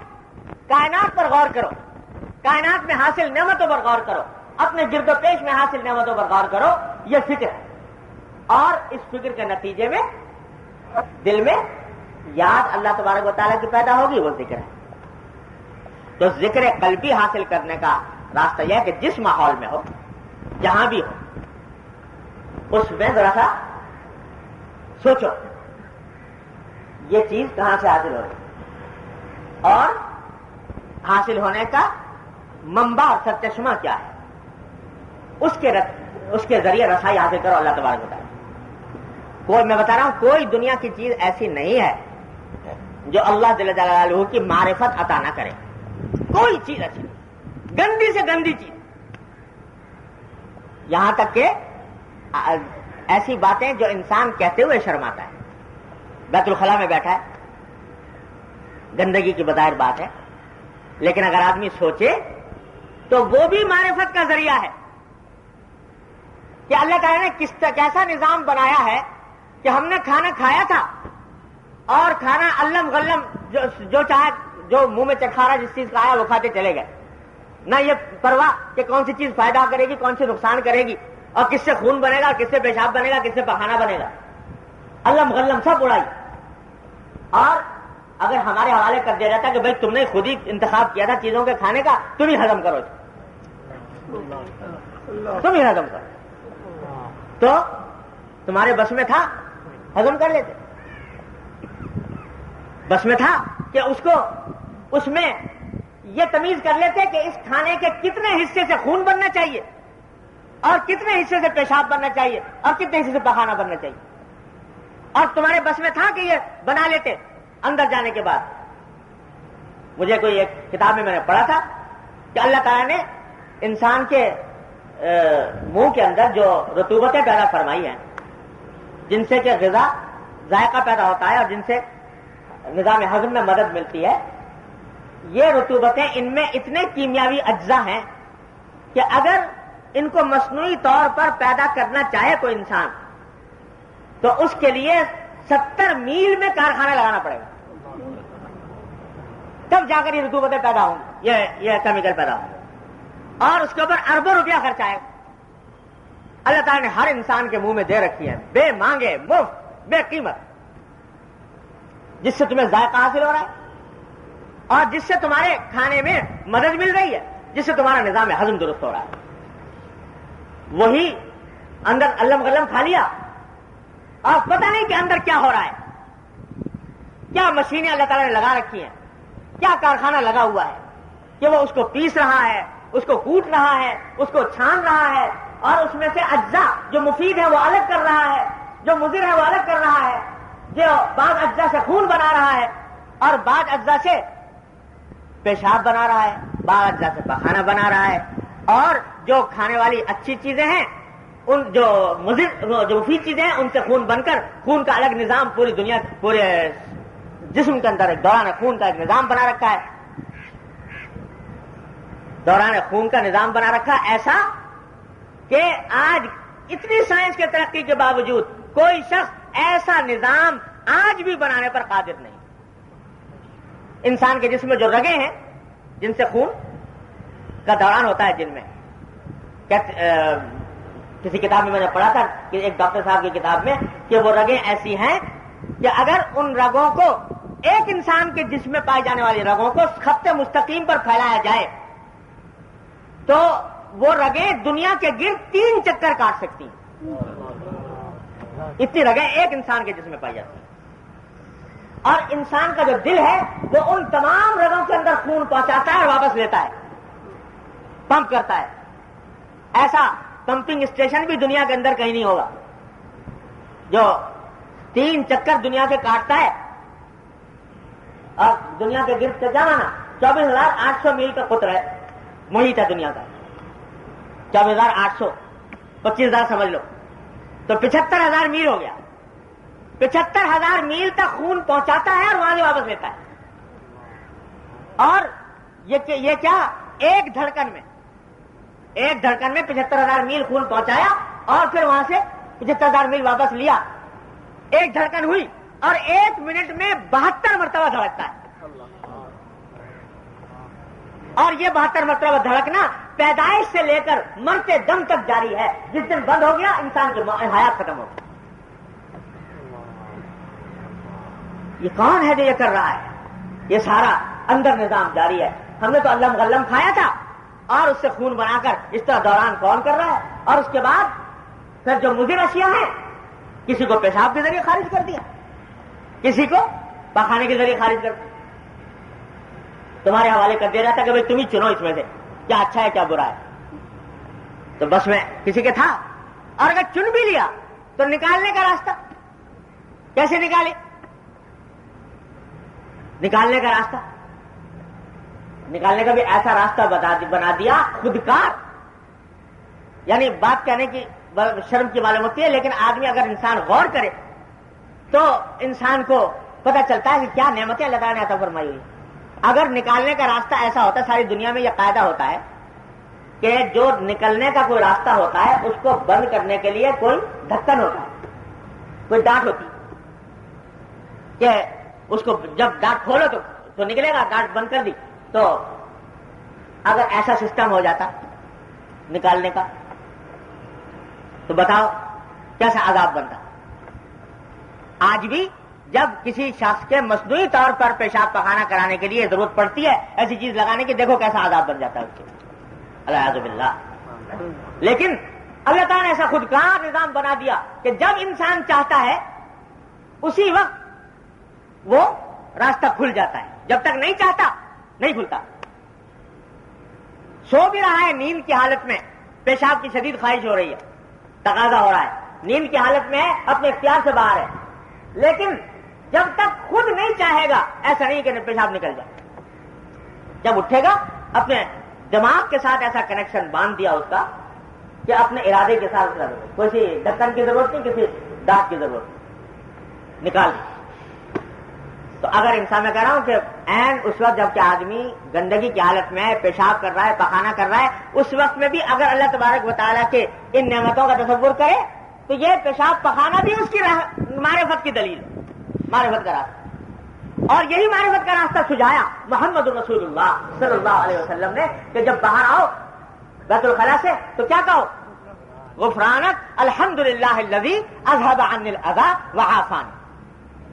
کائنات پر غور کرو، کائنات میں حاصل نعمتوں پر غور کرو، اپنے گرد و پیش میں حاصل نعمتوں پر غور کرو، یہ فکر ہے. اور اس فکر کے نتیجے میں دل میں یاد اللہ تبارک و تعالیٰ کی پیدا ہوگی، وہ ذکر ہے. تو ذکر قلبی حاصل کرنے کا راستہ یہ ہے کہ جس ماحول میں ہو، جہاں بھی ہو، اس میں ذرا سا سوچو یہ چیز کہاں سے حاصل ہو رہی اور حاصل ہونے کا منبع اور سرچشمہ کیا ہے. اس کے ذریعے رسائی حاصل کرو اللہ تبارک و تعالیٰ. کوئی میں بتا رہا ہوں کوئی دنیا کی چیز ایسی نہیں ہے جو اللہ جل جلالہ کی معرفت عطا نہ کرے. کوئی چیز ایسی نہیں، گندی سے گندی چیز، یہاں تک کہ ایسی باتیں جو انسان کہتے ہوئے شرماتا ہے. بیت الخلاء میں بیٹھا ہے، گندگی کی بظاہر بات ہے، لیکن اگر آدمی سوچے تو وہ بھی معرفت کا ذریعہ ہے کہ اللہ تعالیٰ نے کیسا نظام بنایا ہے کہ ہم نے کھانا کھایا تھا اور کھانا علم غلم جو چاہے، جو منہ میں چکھارا جس چیز کا آیا وہ کھاتے چلے گئے. نہ یہ پرواہ کہ کون سی چیز فائدہ کرے گی، کون سی نقصان کرے گی، اور کس سے خون بنے گا، کس سے پیشاب بنے گا، کس سے پخانہ بنے گا. علم غلم سب اڑائی. اور اگر ہمارے حوالے کر دیا جاتا کہ بھائی تم نے خود ہی انتخاب کیا تھا چیزوں کے کھانے کا، تم ہی ہضم کرو، تم ہی ہضم کرو، تو تمہارے بس میں تھا ہضم کر لیتے. بس میں تھا کہ اس میں یہ تمیز کر لیتے کہ اس کھانے کے کتنے حصے سے خون بننا چاہیے اور کتنے حصے سے پیشاب بننا چاہیے اور کتنے حصے سے پخانہ بننا چاہیے. اور تمہارے بس میں تھا کہ یہ بنا لیتے. اندر جانے کے بعد مجھے کوئی ایک کتاب میں نے پڑھا تھا کہ اللہ تعالیٰ نے انسان کے منہ کے اندر جو رطوبتیں پیدا فرمائی ہیں، جن سے کہ غذا ذائقہ پیدا ہوتا ہے اور جن سے نظام ہضم میں مدد ملتی ہے، یہ رطوبتیں ان میں اتنے کیمیاوی اجزاء ہیں کہ اگر ان کو مصنوعی طور پر پیدا کرنا چاہے کوئی انسان تو اس کے لیے 70 میل میں کارخانہ لگانا پڑے گا، تب جا کر یہ رطوبتیں پیدا ہوں گی، یہ کیمیکل پیدا ہوں گے، اور اس کے اوپر اربوں روپیہ خرچ آئے گا. اللہ تعالیٰ نے ہر انسان کے منہ میں دے رکھی ہے بے مانگے مفت بے قیمت، جس سے تمہیں ذائقہ حاصل ہو رہا ہے اور جس سے تمہارے کھانے میں مدد مل رہی ہے، جس سے تمہارا نظام ہضم درست ہو رہا ہے، وہی اندر علم غلم کھا لیا اور پتہ نہیں کہ اندر کیا ہو رہا ہے، کیا مشینیں اللہ تعالیٰ نے لگا رکھی ہیں، کیا کارخانہ لگا ہوا ہے کہ وہ اس کو پیس رہا ہے، اس کو کوٹ رہا ہے، اس کو چھان رہا ہے اور اس میں سے اجزاء جو مفید ہے وہ الگ کر رہا ہے، جو مضر ہے وہ الگ کر رہا ہے، جو بعض اجزاء سے خون بنا رہا ہے اور بعض اجزاء سے پیشاب بنا رہا ہے، بعض اجزاء سے پخانہ بنا رہا ہے، اور جو کھانے والی اچھی چیزیں ہیں، ان جو مفید چیزیں ہیں ان سے خون بن کر خون کا الگ نظام پوری دنیا پورے جسم کے اندر ایک دوران خون کا ایک نظام بنا رکھا ہے، دوران خون کا نظام بنا رکھا ایسا کہ آج اتنی سائنس کے ترقی کے باوجود کوئی شخص ایسا نظام آج بھی بنانے پر قادر نہیں۔ انسان کے جسم میں جو رگیں ہیں جن سے خون کا دوران ہوتا ہے، جن میں کسی کتاب میں نے پڑھا تھا کہ ایک ڈاکٹر صاحب کی کتاب میں کہ وہ رگیں ایسی ہیں کہ اگر ان رگوں کو ایک انسان کے جسم میں پائی جانے والی رگوں کو خط مستقیم پر پھیلایا جائے تو وہ رگیں دنیا کے گرد 3 چکر کاٹ سکتی ہیں، اتنی رگیں ایک انسان کے جسم میں پائی جاتی ہیں۔ اور انسان کا جو دل ہے وہ ان تمام رگوں کے اندر خون پہنچاتا ہے اور واپس لیتا ہے، پمپ کرتا ہے۔ ایسا پمپنگ اسٹیشن بھی دنیا کے اندر کہیں نہیں ہوگا جو 3 چکر دنیا کے کاٹتا ہے۔ اور دنیا کے گرد سے کیا مانا 24,800 میل کا قطر ہے، محیط ہے دنیا کا، 24,800، 25,000 سمجھ لو تو 75,000 میل ہو گیا۔ 75,000 میل تک خون پہنچاتا ہے اور وہاں سے واپس لیتا ہے۔ اور یہ کیا ایک دھڑکن میں 75,000 میل خون پہنچایا اور پھر وہاں سے 75,000 میل واپس لیا، ایک دھڑکن ہوئی اور 1 منٹ میں 72 مرتبہ دھڑکتا ہے۔ اور یہ 72 مرتبہ دھڑکنا پیدائش سے لے کر مرتے دم تک جاری ہے، جس دن بند ہو گیا انسان کی حیات ختم ہو گئی۔ یہ کون ہے جو یہ کر رہا ہے؟ یہ سارا اندر نظام جاری ہے۔ ہم نے تو علم غلم کھایا تھا اور اس سے خون بنا کر اس طرح دوران کون کر رہا ہے، اور اس کے بعد پھر جو مضر اشیاء ہیں کسی کو پیشاب کے ذریعے خارج کر دیا، کسی کو پخانے کے ذریعے خارج کر دیا، تمہارے حوالے کر دیا جاتا کہ بھائی تم ہی چنو اس میں سے کیا اچھا ہے کیا برا ہے۔ تو بس میں کسی کے تھا، اور اگر چن بھی لیا تو نکالنے کا راستہ کیسے نکالے؟ نکالنے کا راستہ نکالنے کا بھی ایسا راستہ بنا دیا خودکار، یعنی بات کہنے کی شرم کی معلوم ہوتی ہے، لیکن آدمی اگر انسان غور کرے تو انسان کو پتہ چلتا ہے کہ کیا نعمتیں اللہ تعالیٰ نے عطا فرمائی ہوئی۔ اگر نکالنے کا راستہ ایسا ہوتا ہے، ساری دنیا میں یہ قاعدہ ہوتا ہے کہ جو نکلنے کا کوئی راستہ ہوتا ہے اس کو بند کرنے کے لیے کوئی ڈھکن ہوتا ہے، کوئی ڈانٹ ہوتی کہ اس کو جب ڈانٹ کھولو تو نکلے گا، ڈانٹ بند کر دی تو اگر ایسا سسٹم ہو جاتا نکالنے کا تو بتاؤ کیسا عذاب بنتا۔ آج بھی جب کسی شخص کے مصنوعی طور پر پیشاب پخانہ کرانے کے لیے ضرورت پڑتی ہے ایسی چیز لگانے کی، دیکھو کیسا عذاب بن جاتا ہے اس کے، الیاذ باللہ۔ لیکن اللہ تعالیٰ نے ایسا خودکار نظام بنا دیا کہ جب انسان چاہتا ہے اسی وقت وہ راستہ کھل جاتا ہے، جب تک نہیں چاہتا نہیں کھلتا۔ سو بھی رہا ہے نیند کی حالت میں، پیشاب کی شدید خواہش ہو رہی ہے، تقاضا ہو رہا ہے، نیند کی حالت میں ہے، اپنے اختیار سے باہر ہے، لیکن جب تک خود نہیں چاہے گا ایسا نہیں کہ پیشاب نکل جائے۔ جب اٹھے گا اپنے دماغ کے ساتھ ایسا کنیکشن باندھ دیا اس کا کہ اپنے ارادے کے ساتھ کوئی ڈھکن کی ضرورت نہیں، کسی دانت کی ضرورت نہیں، نکال دی۔ تو اگر انسان میں کہہ رہا ہوں کہ عین اس وقت جب کہ آدمی گندگی کی حالت میں ہے، پیشاب کر رہا ہے، پخانہ کر رہا ہے، اس وقت میں بھی اگر اللہ تبارک و تعالیٰ کے ان نعمتوں کا تصور کرے تو یہ پیشاب پخانہ بھی اس کی معرفت کی دلیل ہے، معرفت کا راستہ۔ اور یہی معرفت کا راستہ سجایا محمد رسول اللہ صلی اللہ علیہ وسلم نے کہ جب باہر آؤ بیت الخلاء سے تو کیا کہو، غفرانک الحمدللہ الذی اذھب عنی الاذی وعافانی،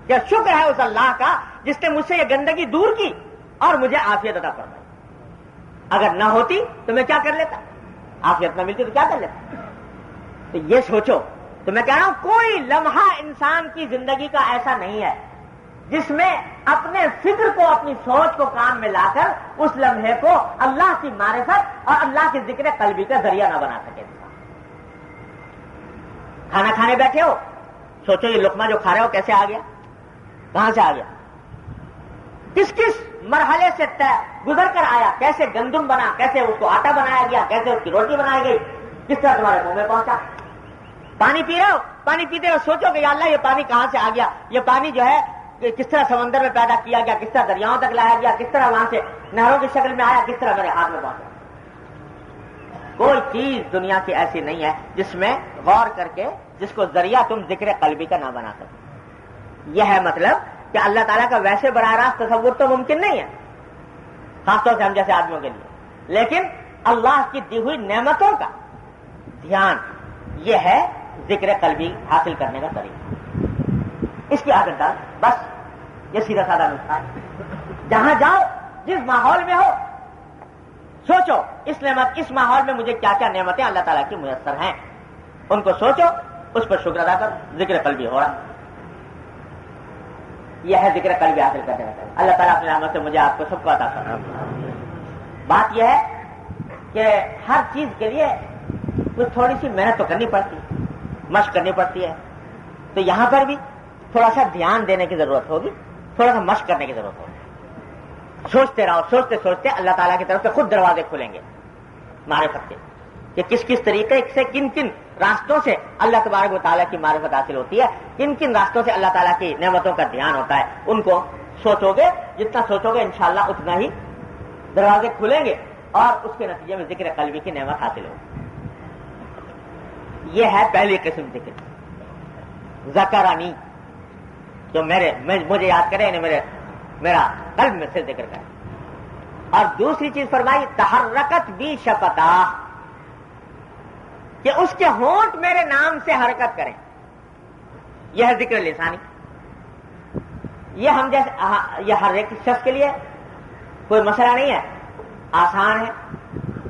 کہ شکر ہے اس اللہ کا جس نے مجھ سے یہ گندگی دور کی اور مجھے عافیت عطا فرمائی۔ اگر نہ ہوتی تو میں کیا کر لیتا؟ عافیت نہ ملتی تو کیا کر لیتا؟ تو یہ سوچو، تو میں کہہ رہا ہوں کوئی لمحہ انسان کی زندگی کا ایسا نہیں ہے جس میں اپنے فکر کو، اپنی سوچ کو کام میں لا کر اس لمحے کو اللہ کی معرفت اور اللہ کے ذکر قلبی کا ذریعہ نہ بنا سکے۔ کھانا کھانے بیٹھے ہو، سوچو یہ لقمہ جو کھا رہے ہو کیسے آ گیا، کہاں سے آ گیا، کس کس مرحلے سے گزر کر آیا، کیسے گندم بنا، کیسے اس کو آٹا بنایا گیا، کیسے اس کی روٹی بنائی گئی، کس طرح تمہارے منہ میں پہنچا۔ پانی پی رہے ہو، پانی پیتے ہو سوچو کہ یا اللہ یہ پانی کہاں سے آ گیا، یہ پانی جو ہے کس طرح سمندر میں پیدا کیا گیا، کس طرح دریاؤں تک لایا گیا، کس طرح وہاں سے نہروں کی شکل میں آیا، کس طرح میرے ہاتھ میں پہنچا۔ کوئی چیز دنیا کی ایسی نہیں ہے جس میں غور کر کے جس کو ذریعہ تم ذکر قلبی کا نہ بنا سکو۔ یہ ہے مطلب کہ اللہ تعالیٰ کا ویسے براہ راست تصور تو ممکن نہیں ہے، خاص طور سے ہم جیسے آدمیوں کے لیے، لیکن اللہ کی دی ہوئی نعمتوں کا دھیان، یہ ہے ذکر قلبی حاصل کرنے کا طریقہ۔ اس کی عادت ڈال، بس یہ سیدھا سادہ نسخہ ہے۔ جہاں جاؤ، جس ماحول میں ہو، سوچو اس نعمت، اس ماحول میں مجھے کیا کیا نعمتیں اللہ تعالیٰ کی میسر ہیں، ان کو سوچو، اس پر شکر ادا کرو، ذکر قلبی ہو رہا۔ یہ ہے ذکر قلبی حاصل کرنے کا طریقہ۔ اللہ تعالیٰ اپنی رحمت سے مجھے آپ کو سب کو عطا فرمائے۔ بات یہ ہے کہ ہر چیز کے لیے کچھ تھوڑی سی محنت تو کرنی پڑتی ہے، مشق کرنی پڑتی ہے، تو یہاں پر بھی تھوڑا سا دھیان دینے کی ضرورت ہوگی، تھوڑا سا مشق کرنے کی ضرورت ہوگی۔ سوچتے رہو، سوچتے سوچتے اللہ تعالیٰ کی طرف سے خود دروازے کھلیں گے معرفت کے، کہ کس کس طریقے سے، کن کن راستوں سے اللہ تبارک و تعالیٰ کی معرفت حاصل ہوتی ہے، کن کن راستوں سے اللہ تعالیٰ کی نعمتوں کا دھیان ہوتا ہے۔ ان کو سوچو گے، جتنا سوچو گے انشاءاللہ اتنا ہی دروازے کھلیں گے اور اس کے نتیجے میں ذکر قلبی کی نعمت حاصل ہوگی۔ یہ ہے پہلی قسم ذکر، ذکرانی، جو مجھے یاد کرے، یعنی میرا قلب میں سے ذکر کرے۔ اور دوسری چیز فرمائی تحرکت بھی شفتا، کہ اس کے ہونٹ میرے نام سے حرکت کریں، یہ ہے ذکر لسانی۔ یہ ہم جیسے یہ ہر ایک شخص کے لیے کوئی مسئلہ نہیں ہے، آسان ہے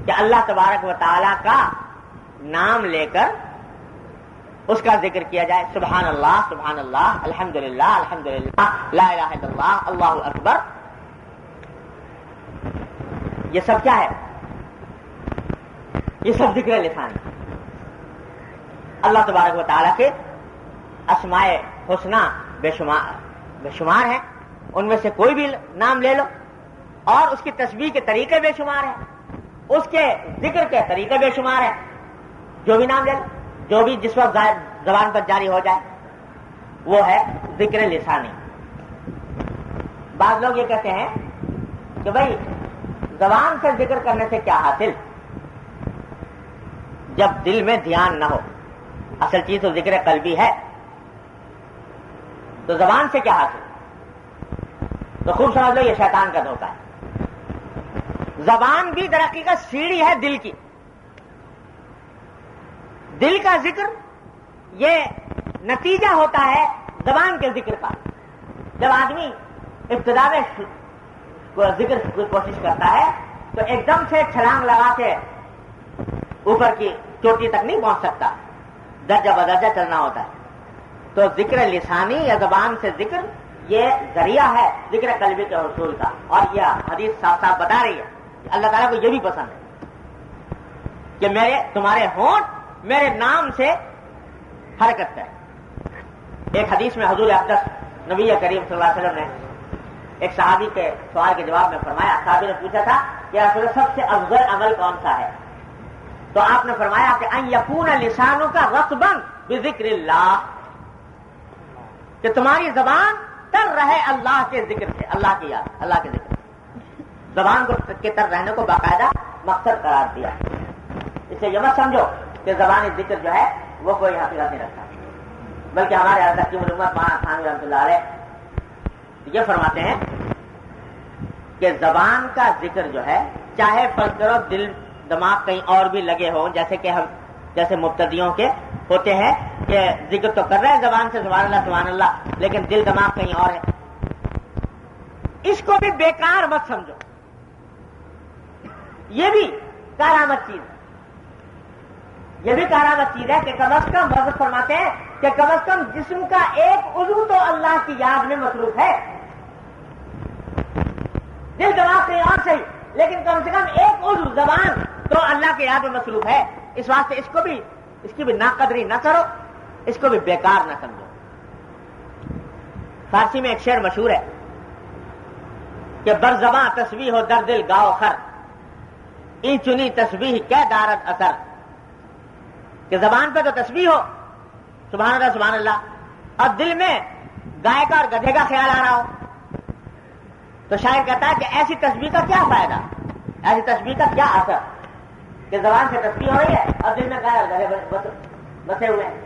کہ اللہ تبارک و تعالیٰ کا نام لے کر اس کا ذکر کیا جائے، سبحان اللہ، الحمدللہ، لا الہ الا اللہ، اللہ اکبر۔ یہ سب کیا ہے؟ یہ سب ذکر لسانی۔ اللہ تبارک و تعالیٰ کے اسماء حسنہ بے شمار ہیں، ان میں سے کوئی بھی نام لے لو، اور اس کی تسبیح کے طریقے بے شمار ہیں، اس کے ذکر کے طریقے بے شمار ہیں۔ جو بھی نام لے لو، جو بھی جس وقت زبان پر جاری ہو جائے، وہ ہے ذکر لسانی۔ بعض لوگ یہ کہتے ہیں کہ بھائی زبان سے ذکر کرنے سے کیا حاصل، جب دل میں دھیان نہ ہو، اصل چیز تو ذکر قلبی ہے، تو زبان سے کیا حاصل؟ تو خوب سمجھ لو یہ شیطان کا دھوکہ ہے۔ زبان بھی در حقیقت سیڑھی ہے دل کی، دل کا ذکر یہ نتیجہ ہوتا ہے زبان کے ذکر کا۔ جب آدمی ابتدا میں ذکر کی کوشش کرتا ہے تو ایک دم سے چھلانگ لگا کے اوپر کی چوٹی تک نہیں پہنچ سکتا، درجہ بدرجہ چلنا ہوتا ہے۔ تو ذکر لسانی یا زبان سے ذکر یہ ذریعہ ہے ذکر قلبی کے حصول کا، اور یہ حدیث صاف صاف بتا رہی ہے کہ اللہ تعالیٰ کو یہ بھی پسند ہے کہ تمہارے ہونٹ میرے نام سے حرکت کریں۔ ایک حدیث میں حضور اقدس نبی کریم صلی اللہ علیہ وسلم نے ایک صحابی کے سوال کے جواب میں فرمایا، صحابی نے پوچھا تھا کہ رسول اللہ سب سے افضل عمل کون سا ہے؟ تو آپ نے فرمایا کہ ان یکون لسانک رطبا بذکر اللہ، کہ تمہاری زبان تر رہے اللہ کے ذکر سے، اللہ کی یاد، اللہ کے ذکر سے۔ زبان کو کے تر رہنے کو باقاعدہ مقصد قرار دیا۔ اس سے یہ مت سمجھو کہ زبانی ذکر جو ہے وہ کوئی حقیقت نہیں رکھتا، بلکہ ہمارے حضرت کی علومت مولانا تھانوی رحمۃ اللہ علیہ یہ فرماتے ہیں کہ زبان کا ذکر جو ہے، چاہے فرض کرو دل دماغ کہیں اور بھی لگے ہوں، جیسے کہ جیسے مبتدیوں کے ہوتے ہیں کہ ذکر تو کر رہے ہیں زبان سے سبحان اللہ لیکن دل دماغ کہیں اور ہے. اس کو بھی بیکار مت سمجھو، یہ بھی کارآمد چیز ہے. یہ بھی کارآمد چیز ہے کہ کم از کم حضرت فرماتے ہیں کہ کم از کم جسم کا ایک عضو تو اللہ کی یاد میں مصروف ہے. دل دماغ کہیں اور صحیح لیکن کم سے کم ایک عضو زبان تو اللہ کی یاد میں مصروف ہے. اس واسطے اس کی بھی ناقدری نہ کرو، اس کو بھی بیکار نہ سمجھو. فارسی میں ایک شعر مشہور ہے کہ بر زباں تسبیح ہو در دل گاؤ خر، این چنی تسبیح کیا دارت اثر. کہ زبان پہ تو تسبیح ہو سبحان اللہ اور دل میں گائے کا اور گدھے کا خیال آ رہا ہو تو شاعر کہتا ہے کہ ایسی تسبیح کا کیا فائدہ، ایسی تسبیح کا کیا اثر کہ زبان سے تسبیح ہو رہی ہے اور دل میں گائے اور گدھے بسے ہوئے ہیں.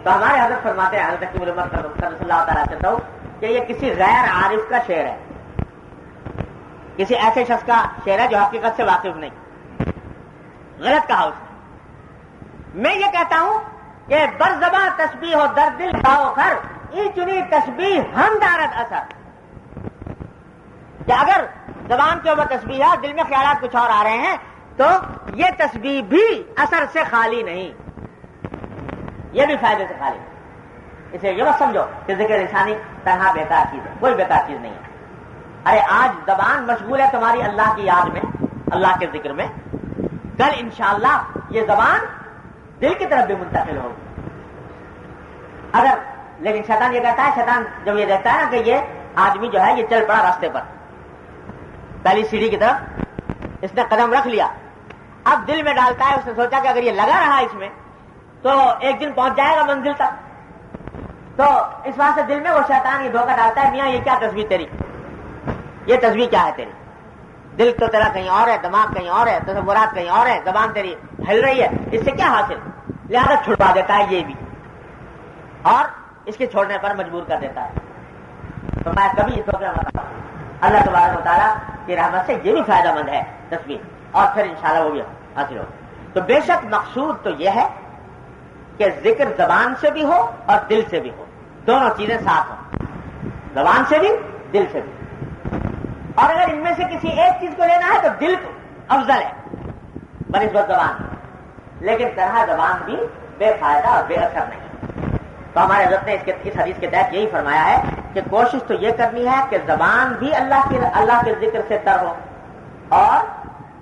تو ہمارے حضرت فرماتے ہیں حضرت کی مرمت صلی اللہ تعالیٰ چاہتا ہوں کہ یہ کسی غیر عارف کا شعر ہے، کسی ایسے شخص کا شعر ہے جو حقیقت سے واقف نہیں، غلط کہا اس نے. میں یہ کہتا ہوں کہ بر زباں تسبیح ہو در دل گاؤ خر، ای چنی تسبیح ہم دارت اثر. کہ اگر زبان کے اوپر تسبیح ہے دل میں خیالات کچھ اور آ رہے ہیں تو یہ تسبیح بھی اثر سے خالی نہیں، یہ بھی فائدے سے خالی نہیں. اسے یہ مت سمجھو کہ ذکر لسانی تنہا بیکار چیز ہے، کوئی بیکار چیز نہیں ہے. ارے آج زبان مشغول ہے تمہاری اللہ کی یاد میں، اللہ کے ذکر میں، کل انشاءاللہ یہ زبان دل کی طرف بھی منتقل ہوگی. اگر لیکن شیطان یہ کہتا ہے، شیطان جب یہ دیکھتا ہے نا کہ یہ آدمی جو ہے یہ چل پڑا راستے پر پہلی سیڑھی کی طرف اس نے قدم رکھ لیا، اب دل میں ڈالتا ہے، اس نے سوچا کہ اگر یہ لگا رہا اس میں تو ایک دن پہنچ جائے گا منزل تک. تو اس واسطے دل میں وہ شیطان یہ دھوکہ ڈالتا ہے، میاں یہ کیا تسبیح تیری، یہ تسبیح کیا ہے تیری، دل تو تیرا کہیں اور ہے، دماغ کہیں اور ہے، تصورات کہیں اور ہے، زبان تیری ہل رہی ہے، اس سے کیا حاصل. لہذا چھڑوا دیتا ہے یہ بھی اور اس کے چھوڑنے پر مجبور کر دیتا ہے. تو میں کبھی اس وقت اللہ تبارک و تعالیٰ کی رحمت سے یہ بھی فائدہ مند ہے تسبیح، اور پھر انشاءاللہ وہ بھی حاصل ہو. تو بے شک مقصود تو یہ ہے کہ ذکر زبان سے بھی ہو اور دل سے بھی ہو، دونوں چیزیں ساتھ ہوں، زبان سے بھی دل سے بھی. اور اگر ان میں سے کسی ایک چیز کو لینا ہے تو دل افضل ہے بنسبت زبان، لیکن طرح زبان بھی بے فائدہ اور بے اثر نہیں. تو ہمارے حضرت نے اس حدیث کے تحت یہی فرمایا ہے کہ کوشش تو یہ کرنی ہے کہ زبان بھی اللہ کے ذکر سے تر ہو اور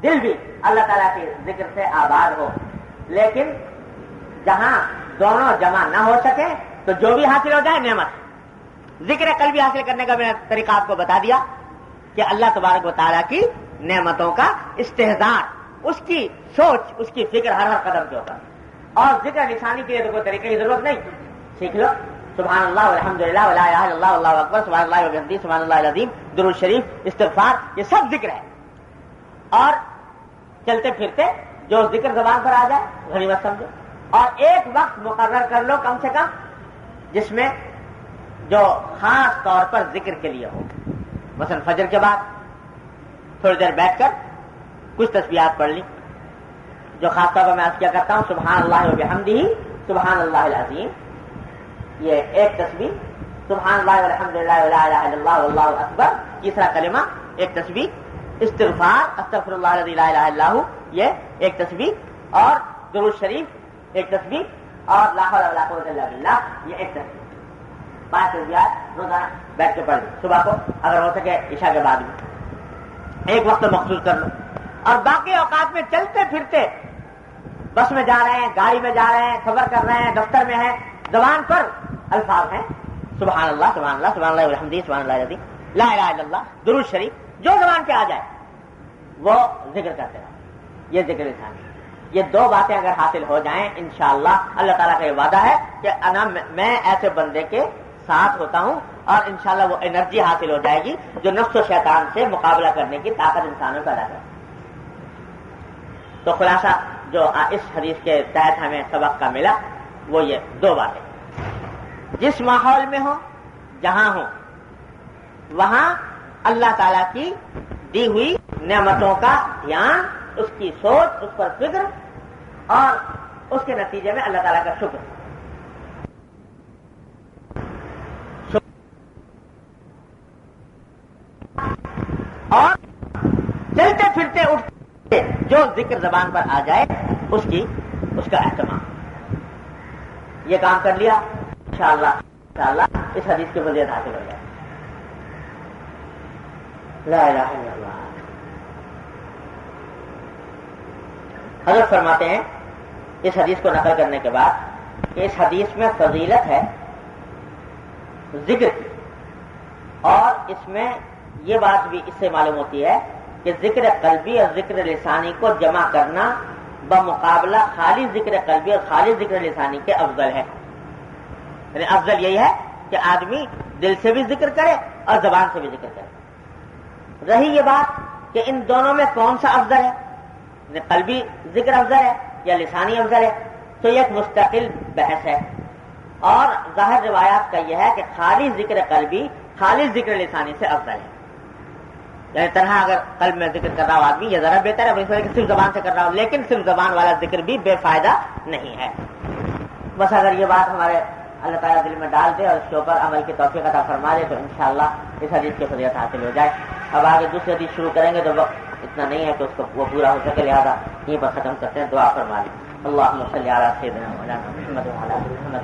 دل بھی اللہ تعالیٰ کے ذکر سے آباد ہو. لیکن جہاں دونوں جمع نہ ہو سکے تو جو بھی حاصل ہو جائے نعمت. ذکر قلبی حاصل کرنے کا میں نے طریقہ آپ کو بتا دیا کہ اللہ تبارک و تعالیٰ کی نعمتوں کا استحضار، اس کی سوچ، اس کی فکر ہر قدم کے اوپر. اور ذکر لسانی کے لیے تو کوئی طریقے کی ضرورت نہیں، سیکھ لو سبحان اللہ والحمدللہ ولا الہ الا اللہ واللہ اکبر، سبحان اللہ وبحمدہ، سبحان اللہ العظیم، درود شریف، استغفار، یہ سب ذکر ہے. اور چلتے پھرتے جو ذکر زبان پر آ جائے غنیمت سمجھو. اور ایک وقت مقرر کر لو کم سے کم جس میں جو خاص طور پر ذکر کے لیے ہو. مثلا فجر کے بعد تھوڑی دیر بیٹھ کر کچھ تسبیحات پڑھ لی، جو خاص طور پر میں عرض کیا کرتا ہوں سبحان اللہ وبحمدہ، سبحان اللہ العظیم، یہ ایک تسبیح. سبحان اللہ والحمدللہ ولا الہ الا اللہ واللہ اکبر، تیسرا کلمہ ایک تسبیح. استغفار استغفر اللہ الذی لا الہ الا ہو، یہ ایک تسبیح. اور درود شریف ایک تسبیح. اور لا حول ولا قوت الا باللہ، یہ ایک تسبیح. 5 تسبیحات روزانہ بیٹھ کے پڑھ لیں. صبح کو اگر ہو سکے عشاء کے بعد بھی ایک وقت مخصوص کر لو. اور باقی اوقات میں چلتے پھرتے بس میں جا رہے ہیں، گاڑی میں جا رہے ہیں، سفر کر رہے ہیں، دفتر میں ہیں، زبان پر الفاظ ہیں سبحان اللہ سبحان اللہ سبحان اللہ والحمدللہ سبحان اللہ العظیم، لا الہ الا اللہ، درود شریف، جو زبان پہ آ جائے وہ ذکر کرتے رہو. یہ ذکر لسان. یہ 2 باتیں اگر حاصل ہو جائیں انشاءاللہ اللہ تعالیٰ کا یہ وعدہ ہے کہ میں ایسے بندے کے ساتھ ہوتا ہوں اور انشاءاللہ وہ انرجی حاصل ہو جائے گی جو نفس و شیطان سے مقابلہ کرنے کی طاقت انسانوں کو ادا کرے. تو خلاصہ جو اس حدیث کے تحت ہمیں سبق کا ملا وہ یہ 2 باتیں. جس ماحول میں ہو، جہاں ہو، وہاں اللہ تعالیٰ کی دی ہوئی نعمتوں کا دھیان، اس کی سوچ، اس پر فکر اور اس کے نتیجے میں اللہ تعالیٰ کا شکر. اور چلتے پھرتے اٹھتے جو ذکر زبان پر آ جائے اس کا اہتمام. یہ کام کر لیا انشاءاللہ اس حدیث کے فضیلت حاصل ہو جائے. لا الہ الا اللہ. حضرت فرماتے ہیں اس حدیث کو نقل کرنے کے بعد کہ اس حدیث میں فضیلت ہے ذکر کی، اور اس میں یہ بات بھی اس سے معلوم ہوتی ہے کہ ذکر قلبی اور ذکر لسانی کو جمع کرنا بمقابلہ خالی ذکر قلبی اور خالی ذکر لسانی کے افضل ہے. یعنی افضل یہی ہے کہ آدمی دل سے بھی ذکر کرے اور زبان سے بھی ذکر کرے. رہی یہ بات کہ ان دونوں میں کون سا افضل ہے، یعنی قلبی ذکر افضل ہے یا لسانی افضل ہے، تو یہ ایک مستقل بحث ہے. اور ظاہر روایات کا یہ ہے کہ خالی ذکر قلبی خالی ذکر لسانی سے افضل ہے. یعنی تنہا اگر قلب میں ذکر کر رہا ہو آدمی یہ ذرا بہتر ہے کہ صرف زبان سے کر رہا ہو، لیکن صرف زبان والا ذکر بھی بے فائدہ نہیں ہے. بس اگر یہ بات ہمارے اللہ تعالیٰ دل میں ڈال دے اور اس کے اوپر عمل کی توفیق عطا فرما دے تو انشاءاللہ اس حدیث کی فضیلت حاصل ہو جائے. اب آگے دوسری حدیث شروع کریں گے تو وقت اتنا نہیں ہے کہ اس کو وہ پورا ہو سکے، لہٰذا یہیں پر ختم کرتے ہیں. دعا فرما لیں. اللہم صلی علی سیدنا مولانا محمد وعلی آل محمد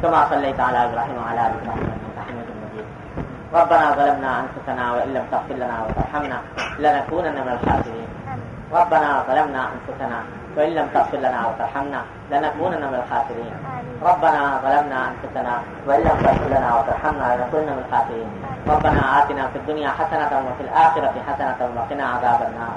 کما صلیت علی ابراہیم وعلی آل ابراہیم انک حمید مجید. ربنا ظلمنا انفسنا وان لم تغفر لنا وترحمنا لنكونن من الخاسرين. ربنا ظلمنا انفسنا وان لم تغفر لنا وترحمنا لنكونن من الخاسرين. ربنا ظلمنا انفسنا وان لم تغفر لنا وترحمنا لنكونن من الخاسرين. ربنا آتنا في الدنيا حسنة وفي الآخرة حسنة وقنا عذاب النار.